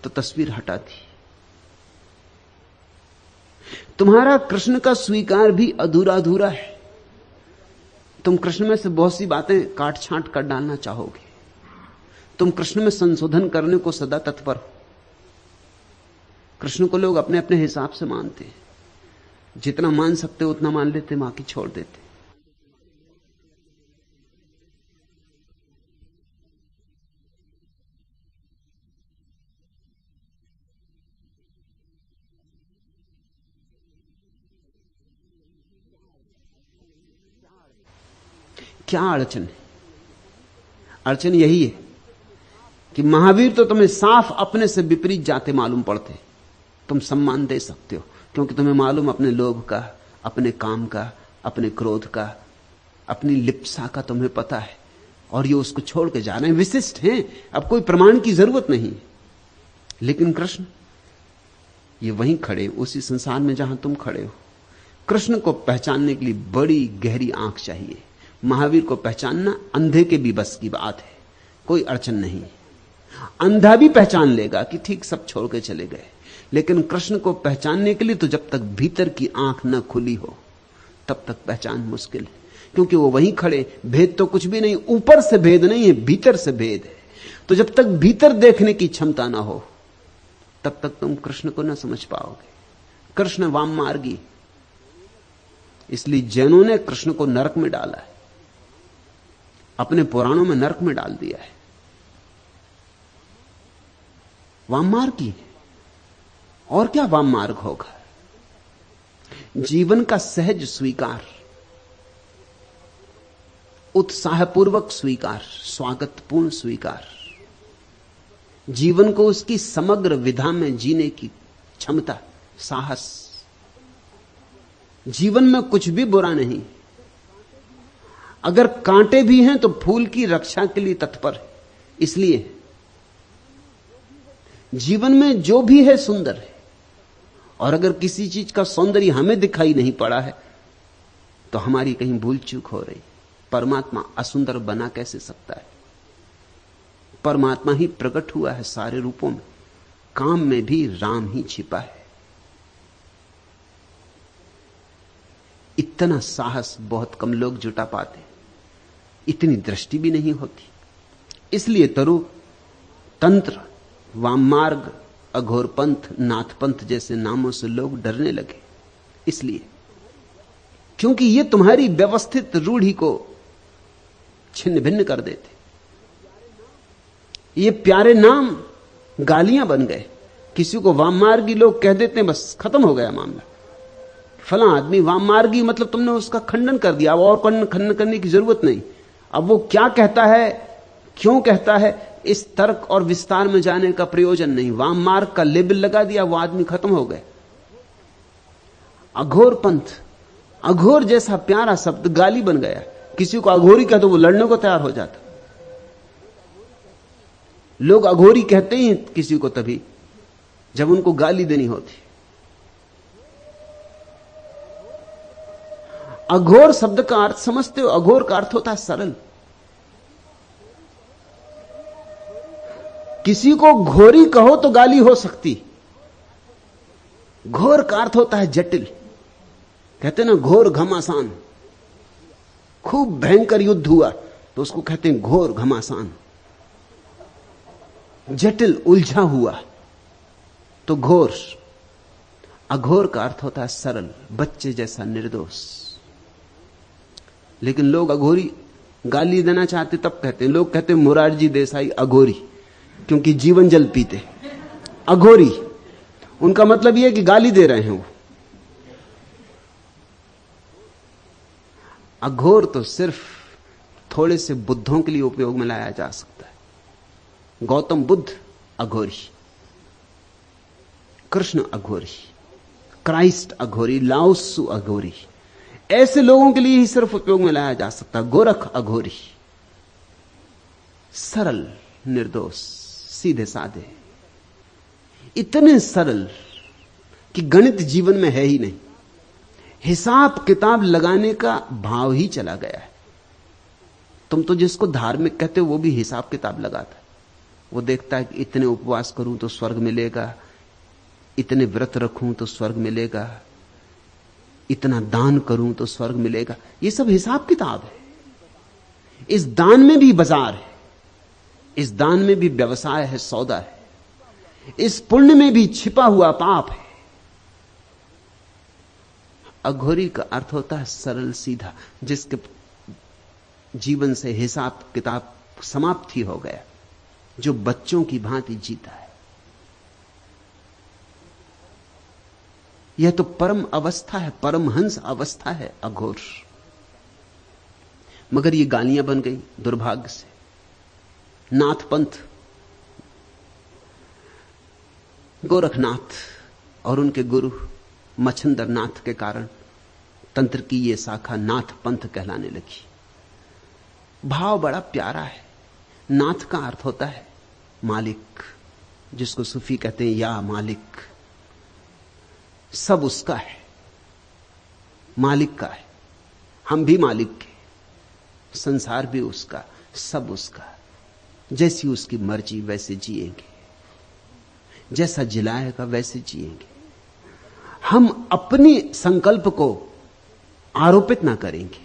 तो तस्वीर हटा दी। तुम्हारा कृष्ण का स्वीकार भी अधूरा अधूरा है। तुम कृष्ण में से बहुत सी बातें काट छांट कर डालना चाहोगे, तुम कृष्ण में संशोधन करने को सदा तत्पर हो। कृष्ण को लोग अपने अपने हिसाब से मानते हैं, जितना मान सकते उतना मान लेते, बाकी छोड़ देते। क्या अड़चन है? अड़चन यही है कि महावीर तो तुम्हें साफ अपने से विपरीत जाते मालूम पड़ते। तुम सम्मान दे सकते हो क्योंकि तुम्हें मालूम अपने लोभ का, अपने काम का, अपने क्रोध का, अपनी लिप्सा का तुम्हें पता है, और ये उसको छोड़ के जा रहे हैं, विशिष्ट हैं, अब कोई प्रमाण की जरूरत नहीं। लेकिन कृष्ण ये वहीं खड़े, उसी संसार में जहां तुम खड़े हो। कृष्ण को पहचानने के लिए बड़ी गहरी आंख चाहिए। महावीर को पहचानना अंधे के भी बस की बात है, कोई अड़चन नहीं। अंधा भी पहचान लेगा कि ठीक सब छोड़ के चले गए, लेकिन कृष्ण को पहचानने के लिए तो जब तक भीतर की आंख न खुली हो तब तक पहचान मुश्किल है, क्योंकि वो वहीं खड़े। भेद तो कुछ भी नहीं, ऊपर से भेद नहीं है, भीतर से भेद है। तो जब तक भीतर देखने की क्षमता ना हो तब तक तुम कृष्ण को न समझ पाओगे। कृष्ण वाम मार्गी, इसलिए जैनों ने कृष्ण को नरक में डाला है, अपने पुराणों में नरक में डाल दिया है। वाम मार्गी, और क्या वाम मार्ग होगा? जीवन का सहज स्वीकार, उत्साहपूर्वक स्वीकार, स्वागतपूर्ण स्वीकार, जीवन को उसकी समग्र विधा में जीने की क्षमता, साहस। जीवन में कुछ भी बुरा नहीं, अगर कांटे भी हैं तो फूल की रक्षा के लिए तत्पर है। इसलिए जीवन में जो भी है सुंदर है, और अगर किसी चीज का सौंदर्य हमें दिखाई नहीं पड़ा है तो हमारी कहीं भूल चूक हो रही। परमात्मा असुंदर बना कैसे सकता है? परमात्मा ही प्रकट हुआ है सारे रूपों में, काम में भी राम ही छिपा है। इतना साहस बहुत कम लोग जुटा पाते, इतनी दृष्टि भी नहीं होती। इसलिए तरु, तंत्र, वाममार्ग, अघोर पंथ, नाथ पंथ जैसे नामों से लोग डरने लगे। इसलिए क्योंकि ये तुम्हारी व्यवस्थित रूढ़ी को छिन्न भिन्न कर देते। ये प्यारे नाम गालियां बन गए। किसी को वाममार्गी लोग कह देते हैं, बस खत्म हो गया मामला। फला आदमी वाममार्गी, मतलब तुमने उसका खंडन कर दिया, और खंडन करने की जरूरत नहीं। अब वो क्या कहता है, क्यों कहता है, इस तर्क और विस्तार में जाने का प्रयोजन नहीं। वाम मार्ग का लेबल लगा दिया, वो आदमी खत्म हो गए। अघोर पंथ, अघोर जैसा प्यारा शब्द गाली बन गया। किसी को अघोरी कह तो वो लड़ने को तैयार हो जाता। लोग अघोरी कहते ही किसी को तभी जब उनको गाली देनी होती। अघोर शब्द का अर्थ समझते हो? अघोर का अर्थ होता है सरल। किसी को घोरी कहो तो गाली हो सकती। घोर का अर्थ होता है जटिल। कहते ना घोर घमासान, खूब भयंकर युद्ध हुआ तो उसको कहते हैं घोर घमासान। जटिल, उलझा हुआ तो घोर। अघोर का अर्थ होता है सरल, बच्चे जैसा निर्दोष। लेकिन लोग अघोरी गाली देना चाहते तब कहते हैं, लोग कहते हैं मोरारजी देसाई अघोरी, क्योंकि जीवन जल पीते। अघोरी उनका मतलब यह है कि गाली दे रहे हैं वो। अघोर तो सिर्फ थोड़े से बुद्धों के लिए उपयोग में लाया जा सकता है। गौतम बुद्ध अघोरी, कृष्ण अघोरी, क्राइस्ट अघोरी, लाओत्सु अघोरी, ऐसे लोगों के लिए ही सिर्फ उपयोग में लाया जा सकता है। गोरख अघोरी, सरल, निर्दोष, सीधे साधे, इतने सरल कि गणित जीवन में है ही नहीं। हिसाब किताब लगाने का भाव ही चला गया है। तुम तो जिसको धार्मिक कहते हो वो भी हिसाब किताब लगाता है। वो देखता है कि इतने उपवास करूं तो स्वर्ग मिलेगा, इतने व्रत रखूं तो स्वर्ग मिलेगा, इतना दान करूं तो स्वर्ग मिलेगा। ये सब हिसाब किताब है। इस दान में भी बाजार है, इस दान में भी व्यवसाय है, सौदा है। इस पुण्य में भी छिपा हुआ पाप है। अघोरी का अर्थ होता है सरल सीधा, जिसके जीवन से हिसाब किताब समाप्ति हो गया, जो बच्चों की भांति जीता है। यह तो परम अवस्था है, परमहंस अवस्था है अघोर। मगर ये गालियां बन गई दुर्भाग्य से। नाथ पंथ, गोरखनाथ और उनके गुरु मच्छिंद्र नाथ के कारण तंत्र की यह शाखा नाथ पंथ कहलाने लगी। भाव बड़ा प्यारा है। नाथ का अर्थ होता है मालिक, जिसको सूफी कहते हैं या मालिक। सब उसका है, मालिक का है। हम भी मालिक के, संसार भी उसका, सब उसका। जैसी उसकी मर्जी वैसे जिएंगे, जैसा जिलाएगा वैसे जिएंगे। हम अपनी संकल्प को आरोपित ना करेंगे,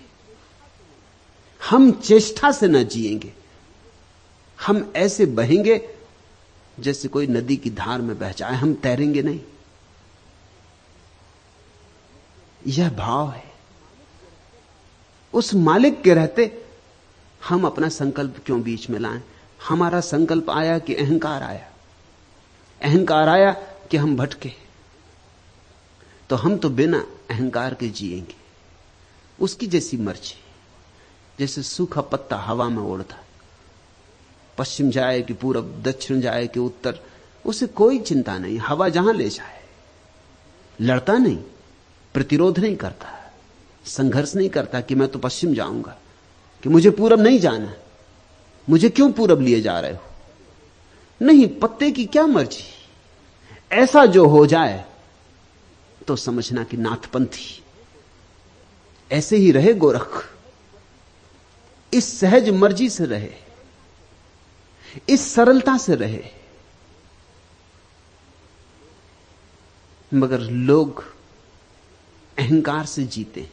हम चेष्टा से ना जिएंगे। हम ऐसे बहेंगे जैसे कोई नदी की धार में बह जाए, हम तैरेंगे नहीं। यह भाव है। उस मालिक के रहते हम अपना संकल्प क्यों बीच में लाएं? हमारा संकल्प आया कि अहंकार आया, अहंकार आया कि हम भटके, तो हम तो बिना अहंकार के जिएंगे। उसकी जैसी मर्जी। जैसे सूखा पत्ता हवा में उड़ता, पश्चिम जाए कि पूरब, दक्षिण जाए कि उत्तर, उसे कोई चिंता नहीं। हवा जहां ले जाए, लड़ता नहीं, प्रतिरोध नहीं करता, संघर्ष नहीं करता कि मैं तो पश्चिम जाऊंगा, कि मुझे पूरब नहीं जाना, मुझे क्यों पूरब लिए जा रहे हो। नहीं, पत्ते की क्या मर्जी। ऐसा जो हो जाए तो समझना कि नाथपंथी। ऐसे ही रहे गोरख, इस सहज मर्जी से रहे, इस सरलता से रहे। मगर लोग अहंकार से जीते।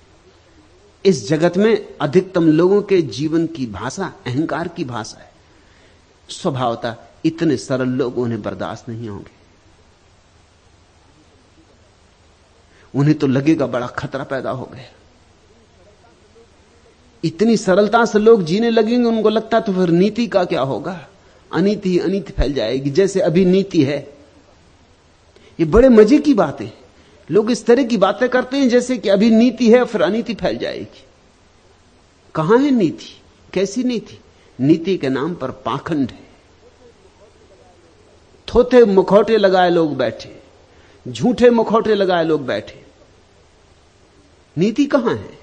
इस जगत में अधिकतम लोगों के जीवन की भाषा अहंकार की भाषा है। स्वभावतः इतने सरल लोग उन्हें बर्दाश्त नहीं होंगे। उन्हें तो लगेगा बड़ा खतरा पैदा हो गया। इतनी सरलता से लोग जीने लगेंगे, उनको लगता तो फिर नीति का क्या होगा। अनीति ही अनीति फैल जाएगी, जैसे अभी नीति है। ये बड़े मजे की बातें, लोग इस तरह की बातें करते हैं जैसे कि अभी नीति है फिर अनीति फैल जाएगी। कहां है नीति? कैसी नीति? नीति के नाम पर पाखंड है, थोथे मुखौटे लगाए लोग बैठे, झूठे मुखौटे लगाए लोग बैठे। नीति कहां है?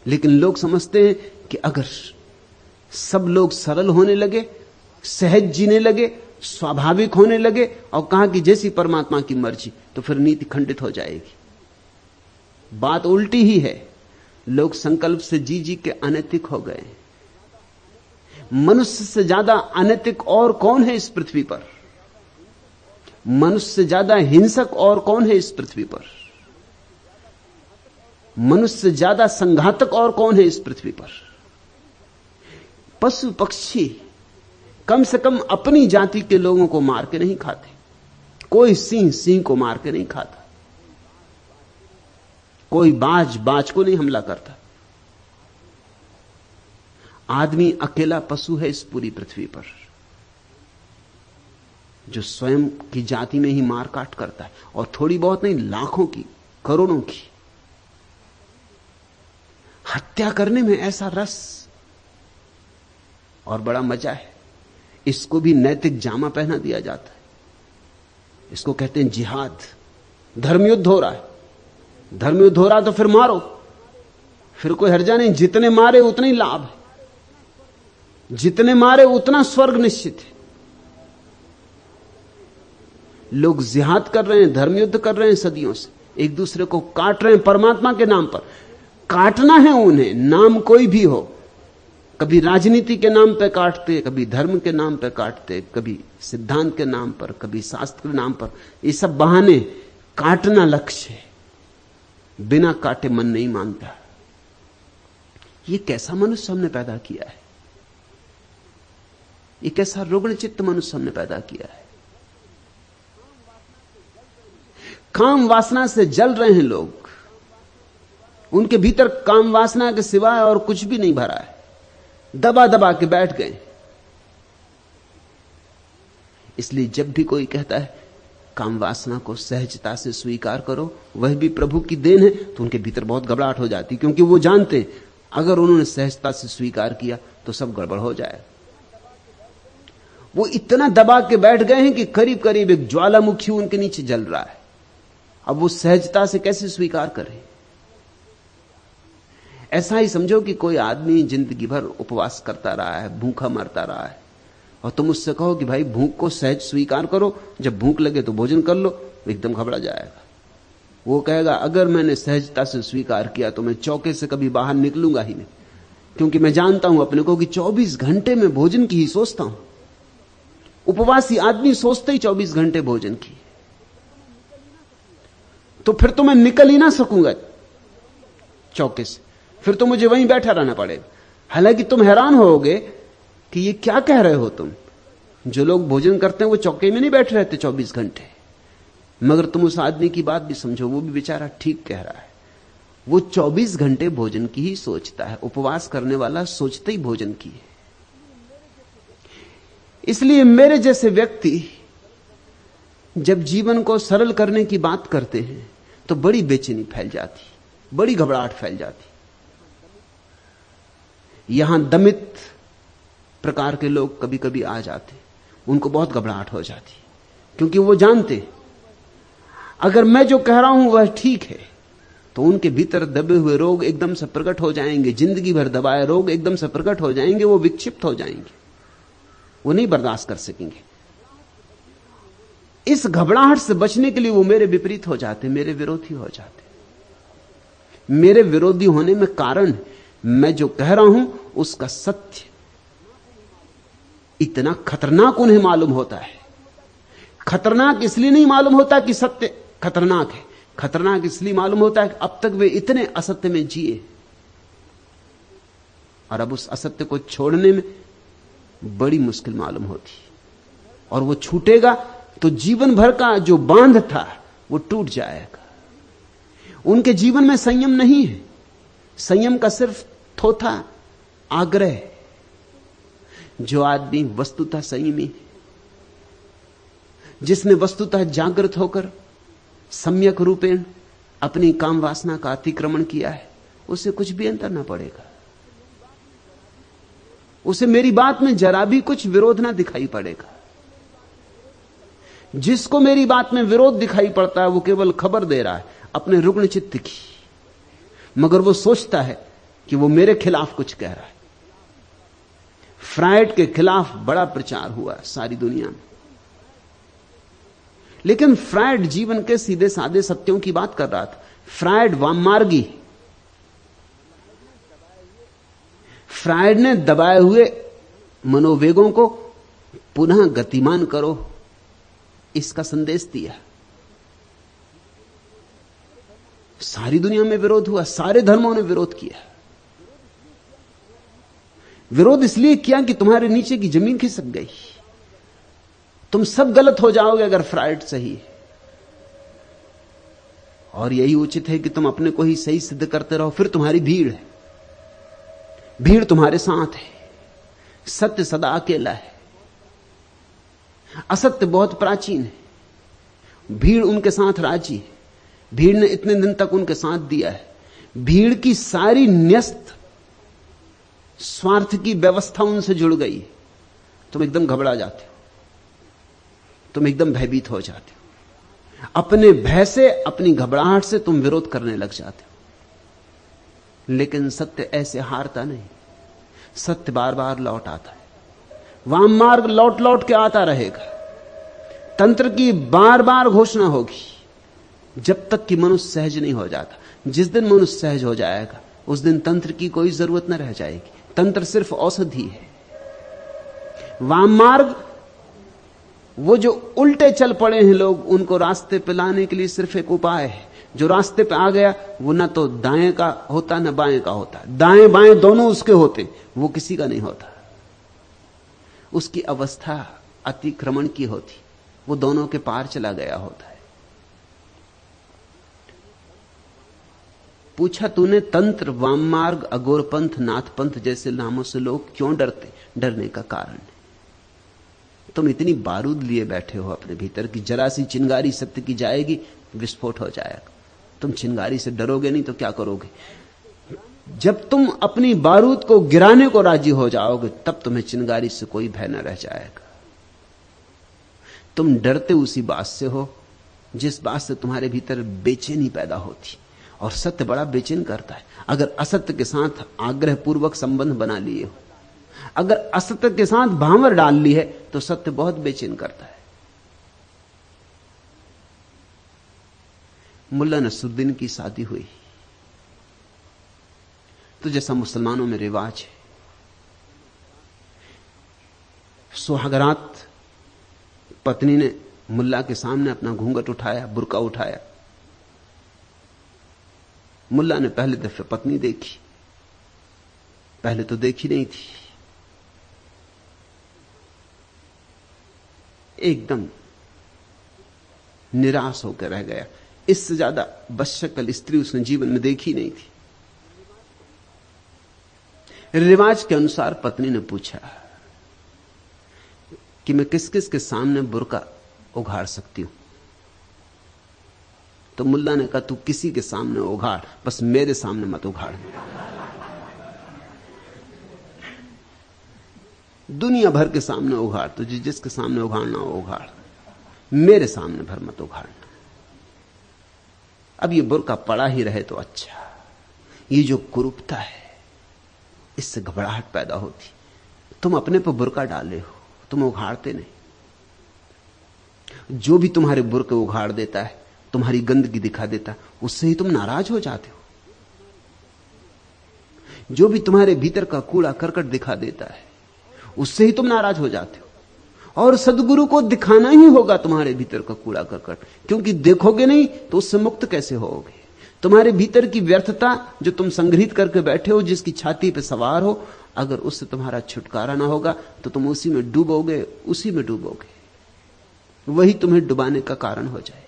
लेकिन लोग समझते हैं कि अगर सब लोग सरल होने लगे, सहज जीने लगे, स्वाभाविक होने लगे और कहा कि जैसी परमात्मा की मर्जी, तो फिर नीति खंडित हो जाएगी। बात उल्टी ही है। लोग संकल्प से जी जी के अनैतिक हो गए। मनुष्य से ज्यादा अनैतिक और कौन है इस पृथ्वी पर? मनुष्य से ज्यादा हिंसक और कौन है इस पृथ्वी पर? मनुष्य से ज्यादा संघातक और कौन है इस पृथ्वी पर? पशु पक्षी कम से कम अपनी जाति के लोगों को मार के नहीं खाते। कोई सिंह सिंह को मार के नहीं खाता, कोई बाज बाज को नहीं हमला करता। आदमी अकेला पशु है इस पूरी पृथ्वी पर जो स्वयं की जाति में ही मार काट करता है, और थोड़ी बहुत नहीं, लाखों की, करोड़ों की। हत्या करने में ऐसा रस और बड़ा मजा है। इसको भी नैतिक जामा पहना दिया जाता है। इसको कहते हैं जिहाद। धर्मयुद्ध हो रहा है, धर्मयुद्ध हो रहा तो फिर मारो, फिर कोई हर्जा नहीं। जितने मारे उतना ही लाभ है, जितने मारे उतना स्वर्ग निश्चित है। लोग जिहाद कर रहे हैं, धर्मयुद्ध कर रहे हैं सदियों से, एक दूसरे को काट रहे हैं परमात्मा के नाम पर। काटना है उन्हें, नाम कोई भी हो। कभी राजनीति के नाम पर काटते, कभी धर्म के नाम पर काटते, कभी सिद्धांत के नाम पर, कभी शास्त्र के नाम पर। ये सब बहाने। काटना लक्ष्य है, बिना काटे मन नहीं मानता। ये कैसा मनुष्य हमने पैदा किया है? ये कैसा रुग्ण चित्त मनुष्य हमने पैदा किया है? काम वासना से जल रहे हैं लोग। उनके भीतर काम वासना के सिवाय और कुछ भी नहीं भरा है। दबा दबा के बैठ गए। इसलिए जब भी कोई कहता है काम वासना को सहजता से स्वीकार करो, वह भी प्रभु की देन है, तो उनके भीतर बहुत घबराहट हो जाती, क्योंकि वो जानते अगर उन्होंने सहजता से स्वीकार किया तो सब गड़बड़ हो जाएगा। वो इतना दबा के बैठ गए हैं कि करीब करीब एक ज्वालामुखी उनके नीचे जल रहा है। अब वो सहजता से कैसे स्वीकार करें? ऐसा ही समझो कि कोई आदमी जिंदगी भर उपवास करता रहा है, भूखा मरता रहा है, और तुम उससे कहो कि भाई भूख को सहज स्वीकार करो, जब भूख लगे तो भोजन कर लो, एकदम घबरा जाएगा। वो कहेगा अगर मैंने सहजता से स्वीकार किया तो मैं चौके से कभी बाहर निकलूंगा ही नहीं, क्योंकि मैं जानता हूं अपने को कि 24 घंटे में भोजन की ही सोचता हूं। उपवासी आदमी सोचते ही 24 घंटे भोजन की, तो फिर तो मैं निकल ही ना सकूंगा चौके से, फिर तो मुझे वहीं बैठा रहना पड़ेगा। हालांकि तुम हैरान होगे कि ये क्या कह रहे हो तुम। जो लोग भोजन करते हैं वो चौके में नहीं बैठे रहते 24 घंटे, मगर तुम उस आदमी की बात भी समझो, वो भी बेचारा ठीक कह रहा है। वो 24 घंटे भोजन की ही सोचता है। उपवास करने वाला सोचते ही भोजन की है। इसलिए मेरे जैसे व्यक्ति जब जीवन को सरल करने की बात करते हैं तो बड़ी बेचैनी फैल जाती, बड़ी घबराहट फैल जाती। यहां दमित प्रकार के लोग कभी कभी आ जाते, उनको बहुत घबराहट हो जाती, क्योंकि वो जानते अगर मैं जो कह रहा हूं वह ठीक है तो उनके भीतर दबे हुए रोग एकदम से प्रकट हो जाएंगे। जिंदगी भर दबाए रोग एकदम से प्रकट हो जाएंगे, वो विक्षिप्त हो जाएंगे, वो नहीं बर्दाश्त कर सकेंगे। इस घबराहट से बचने के लिए वो मेरे विपरीत हो जाते, मेरे विरोधी हो जाते। मेरे विरोधी होने में कारण मैं जो कह रहा हूं उसका सत्य इतना खतरनाक उन्हें मालूम होता है। खतरनाक इसलिए नहीं मालूम होता कि सत्य खतरनाक है, खतरनाक इसलिए मालूम होता है कि अब तक वे इतने असत्य में जिए, और अब उस असत्य को छोड़ने में बड़ी मुश्किल मालूम होती, और वो छूटेगा तो जीवन भर का जो बांध था वो टूट जाएगा। उनके जीवन में संयम नहीं है, संयम का सिर्फ थोथा आग्रह। जो आदमी वस्तुतः संयमी है, जिसने वस्तुतः जागृत होकर सम्यक रूपेण अपनी काम वासना का अतिक्रमण किया है, उसे कुछ भी अंतर ना पड़ेगा। उसे मेरी बात में जरा भी कुछ विरोध ना दिखाई पड़ेगा। जिसको मेरी बात में विरोध दिखाई पड़ता है वो केवल खबर दे रहा है अपने रुग्ण चित्त की, मगर वो सोचता है कि वो मेरे खिलाफ कुछ कह रहा है। फ्रायड के खिलाफ बड़ा प्रचार हुआ सारी दुनिया में, लेकिन फ्रायड जीवन के सीधे साधे सत्यों की बात कर रहा था। फ्रायड वाममार्गी, फ्रायड ने दबाए हुए मनोवेगों को पुनः गतिमान करो, इसका संदेश दिया। सारी दुनिया में विरोध हुआ, सारे धर्मों ने विरोध किया। विरोध इसलिए किया कि तुम्हारे नीचे की जमीन खिसक गई, तुम सब गलत हो जाओगे अगर फ्रायड सही है। और यही उचित है कि तुम अपने को ही सही सिद्ध करते रहो, फिर तुम्हारी भीड़ है, भीड़ तुम्हारे साथ है। सत्य सदा अकेला है, असत्य बहुत प्राचीन है, भीड़ उनके साथ राजी है। भीड़ ने इतने दिन तक उनके साथ दिया है। भीड़ की सारी न्यस्त स्वार्थ की व्यवस्था उनसे जुड़ गई है। तुम एकदम घबरा जाते हो, तुम एकदम भयभीत हो जाते हो। अपने भय से, अपनी घबराहट से तुम विरोध करने लग जाते हो। लेकिन सत्य ऐसे हारता नहीं, सत्य बार बार लौट आता है। वाम मार्ग लौट लौट के आता रहेगा। तंत्र की बार बार घोषणा होगी जब तक कि मनुष्य सहज नहीं हो जाता। जिस दिन मनुष्य सहज हो जाएगा उस दिन तंत्र की कोई जरूरत न रह जाएगी। तंत्र सिर्फ औषधि है। वाम मार्ग, वो जो उल्टे चल पड़े हैं लोग, उनको रास्ते पे लाने के लिए सिर्फ एक उपाय है। जो रास्ते पे आ गया वो ना तो दाएं का होता ना बाएं का होता, दाएं बाएं दोनों उसके होते, वो किसी का नहीं होता। उसकी अवस्था अतिक्रमण की होती, वो दोनों के पार चला गया होता है। पूछा तूने तंत्र, वाम मार्ग, अघोर पंथ, नाथ पंथ जैसे नामों से लोग क्यों डरते? डरने का कारण है तुम इतनी बारूद लिए बैठे हो अपने भीतर की, जरा सी चिंगारी सत्य की जाएगी विस्फोट हो जाएगा। तुम चिंगारी से डरोगे नहीं तो क्या करोगे? जब तुम अपनी बारूद को गिराने को राजी हो जाओगे तब तुम्हें चिंगारी से कोई भय न रह जाएगा। तुम डरते उसी बात से हो जिस बात से तुम्हारे भीतर बेचैनी पैदा होती, और सत्य बड़ा बेचैन करता है। अगर असत्य के साथ आग्रह पूर्वक संबंध बना लिए हो, अगर असत्य के साथ भांवर डाल ली है तो सत्य बहुत बेचैन करता है। मुल्ला नसरुद्दीन की शादी हुई तो जैसा मुसलमानों में रिवाज है, सुहागरात पत्नी ने मुल्ला के सामने अपना घूंघट उठाया, बुर्का उठाया। मुल्ला ने पहले दफे पत्नी देखी, पहले तो देखी नहीं थी, एकदम निराश होकर रह गया। इससे ज्यादा बदशक्ल स्त्री उसने जीवन में देखी नहीं थी। रिवाज के अनुसार पत्नी ने पूछा कि मैं किस किस के सामने बुर्का उघाड़ सकती हूं? तो मुल्ला ने कहा तू किसी के सामने उघाड़, बस मेरे सामने मत उघाड़। दुनिया भर के सामने उघाड़, तुझे जिसके सामने उघाड़ना हो उघाड़, मेरे सामने भर मत उघाड़ना। अब ये बुर्का पड़ा ही रहे तो अच्छा। ये जो कुरूपता है इससे घबराहट पैदा होती। तुम अपने पर बुर्का डाले हो, तुम उघाड़ते नहीं। जो भी तुम्हारे बुर्के उघाड़ देता है, तुम्हारी गंदगी दिखा देता है, उससे ही तुम नाराज हो जाते हो। जो भी तुम्हारे भीतर का कूड़ा करकट दिखा देता है, उससे ही तुम नाराज हो जाते हो। और सदगुरु को दिखाना ही होगा तुम्हारे भीतर का कूड़ा करकट, क्योंकि देखोगे नहीं तो उससे मुक्त कैसे होगे? तुम्हारे भीतर की व्यर्थता जो तुम संग्रहित करके बैठे हो, जिसकी छाती पे सवार हो, अगर उससे तुम्हारा छुटकारा ना होगा तो तुम उसी में डूबोगे, उसी में डूबोगे। वही तुम्हें डुबाने का कारण हो जाए।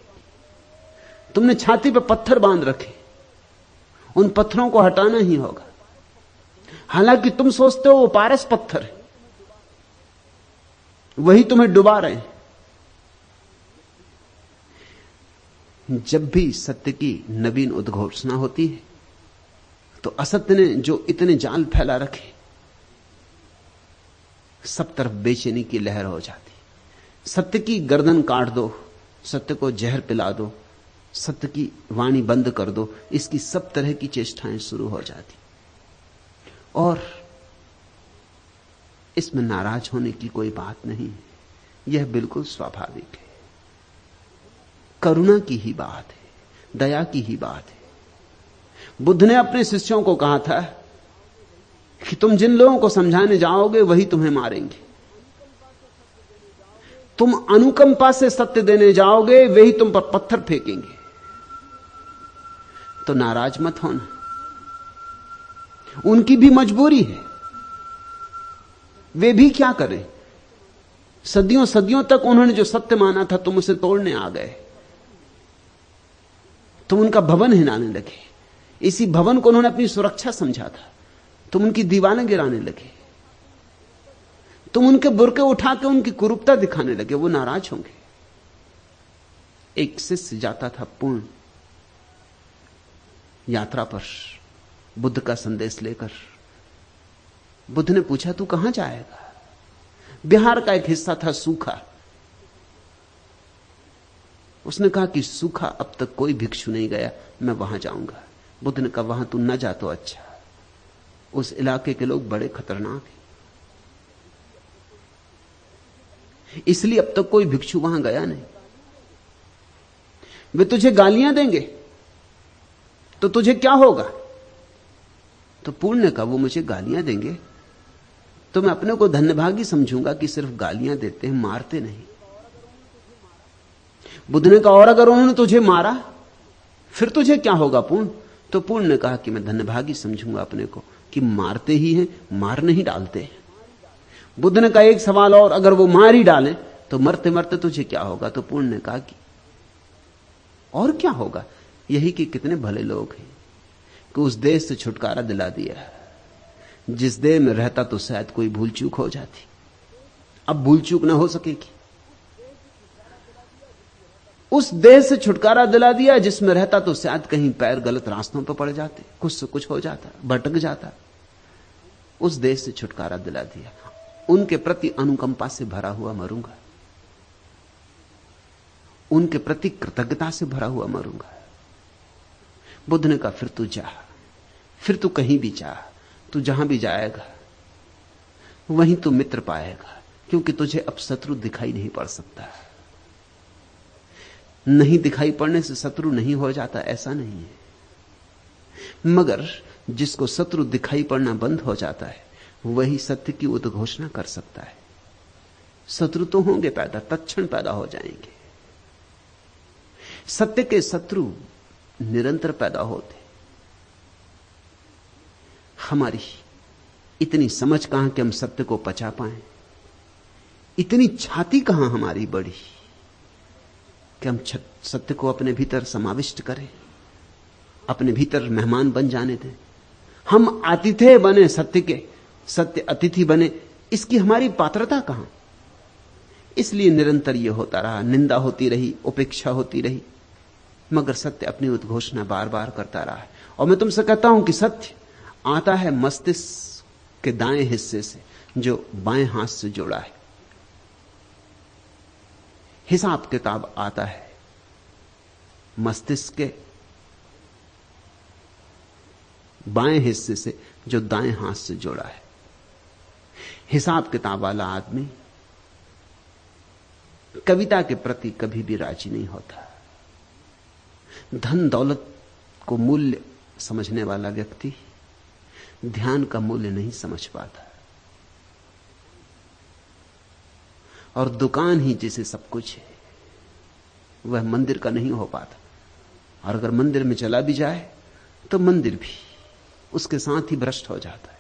तुमने छाती पे पत्थर बांध रखे, उन पत्थरों को हटाना ही होगा। हालांकि तुम सोचते हो वो पारस पत्थर है, वही तुम्हें डुबा रहे हैं। जब भी सत्य की नवीन उद्घोषणा होती है तो असत्य ने जो इतने जाल फैला रखे, सब तरफ बेचैनी की लहर हो जाती। सत्य की गर्दन काट दो, सत्य को जहर पिला दो, सत्य की वाणी बंद कर दो, इसकी सब तरह की चेष्टाएं शुरू हो जाती। और इसमें नाराज होने की कोई बात नहीं, यह बिल्कुल स्वाभाविक है। करुणा की ही बात है, दया की ही बात है। बुद्ध ने अपने शिष्यों को कहा था कि तुम जिन लोगों को समझाने जाओगे वही तुम्हें मारेंगे, तुम अनुकंपा से सत्य देने जाओगे वही तुम पर पत्थर फेंकेंगे। तो नाराज मत होना, उनकी भी मजबूरी है, वे भी क्या करें। सदियों सदियों तक उन्होंने जो सत्य माना था तुम उसे तोड़ने आ गए, तुम उनका भवन हिलाने लगे, इसी भवन को उन्होंने अपनी सुरक्षा समझा था, तुम उनकी दीवारें गिराने लगे, तुम उनके बुरके उठा के उनकी कुरूपता दिखाने लगे, वो नाराज होंगे। एक शिष्य जाता था पूर्ण यात्रा पर बुद्ध का संदेश लेकर। बुद्ध ने पूछा तू कहां जाएगा? बिहार का एक हिस्सा था सूखा। उसने कहा कि सूखा अब तक कोई भिक्षु नहीं गया, मैं वहां जाऊंगा। बुद्ध ने कहा वहां तू न जा तो अच्छा, उस इलाके के लोग बड़े खतरनाक हैं, इसलिए अब तक कोई भिक्षु वहां गया नहीं। वे तुझे गालियां देंगे तो तुझे क्या होगा? तो पूर्ण ने कहा वो मुझे गालियां देंगे तो मैं अपने को धन्यभागी समझूंगा कि सिर्फ गालियां देते हैं, मारते नहीं। बुद्ध ने कहा और अगर उन्होंने तुझे मारा फिर तुझे क्या होगा पूर्ण? तो पूर्ण ने कहा कि मैं धन्यभागी समझूंगा अपने को कि मारते ही हैं, मार नहीं डालते हैं। बुद्ध ने कहा एक सवाल और, अगर वो मार ही डालें तो मरते मरते तुझे क्या होगा? तो पूर्ण ने कहा कि और क्या होगा, यही कि कितने भले लोग हैं कि उस देश से छुटकारा दिला दिया जिस देश में रहता तो शायद कोई भूल चूक हो जाती, अब भूल चूक ना हो सकेगी। उस देश से छुटकारा दिला दिया जिसमें रहता तो शायद कहीं पैर गलत रास्तों पर पड़ जाते, कुछ से कुछ हो जाता, भटक जाता। उस देश से छुटकारा दिला दिया, उनके प्रति अनुकंपा से भरा हुआ मरूंगा, उनके प्रति कृतज्ञता से भरा हुआ मरूंगा। बुद्ध ने कहा फिर तू जा, फिर तू कहीं भी जा, तू जहां भी जाएगा वहीं तू मित्र पाएगा, क्योंकि तुझे अब शत्रु दिखाई नहीं पड़ सकता। नहीं दिखाई पड़ने से शत्रु नहीं हो जाता ऐसा नहीं है, मगर जिसको शत्रु दिखाई पड़ना बंद हो जाता है वही सत्य की उद्घोषणा कर सकता है। शत्रु तो होंगे पैदा, तत्क्षण पैदा हो जाएंगे। सत्य के शत्रु निरंतर पैदा होते। हमारी इतनी समझ कहां कि हम सत्य को पचा पाएं, इतनी छाती कहां हमारी बड़ी कि हम सत्य को अपने भीतर समाविष्ट करें, अपने भीतर मेहमान बन जाने दें। हम आतिथ्य बने सत्य के, सत्य अतिथि बने, इसकी हमारी पात्रता कहां? इसलिए निरंतर यह होता रहा, निंदा होती रही, उपेक्षा होती रही, मगर सत्य अपनी उद्घोषणा बार बार करता रहा है। और मैं तुमसे कहता हूं कि सत्य आता है मस्तिष्क के दाएं हिस्से से जो बाएं हाथ से जुड़ा है। हिसाब किताब आता है मस्तिष्क के बाएं हिस्से से जो दाएं हाथ से जुड़ा है। हिसाब किताब वाला आदमी कविता के प्रति कभी भी राजी नहीं होता। धन दौलत को मूल्य समझने वाला व्यक्ति ध्यान का मूल्य नहीं समझ पाता, और दुकान ही जिसे सब कुछ है वह मंदिर का नहीं हो पाता। और अगर मंदिर में चला भी जाए तो मंदिर भी उसके साथ ही भ्रष्ट हो जाता है।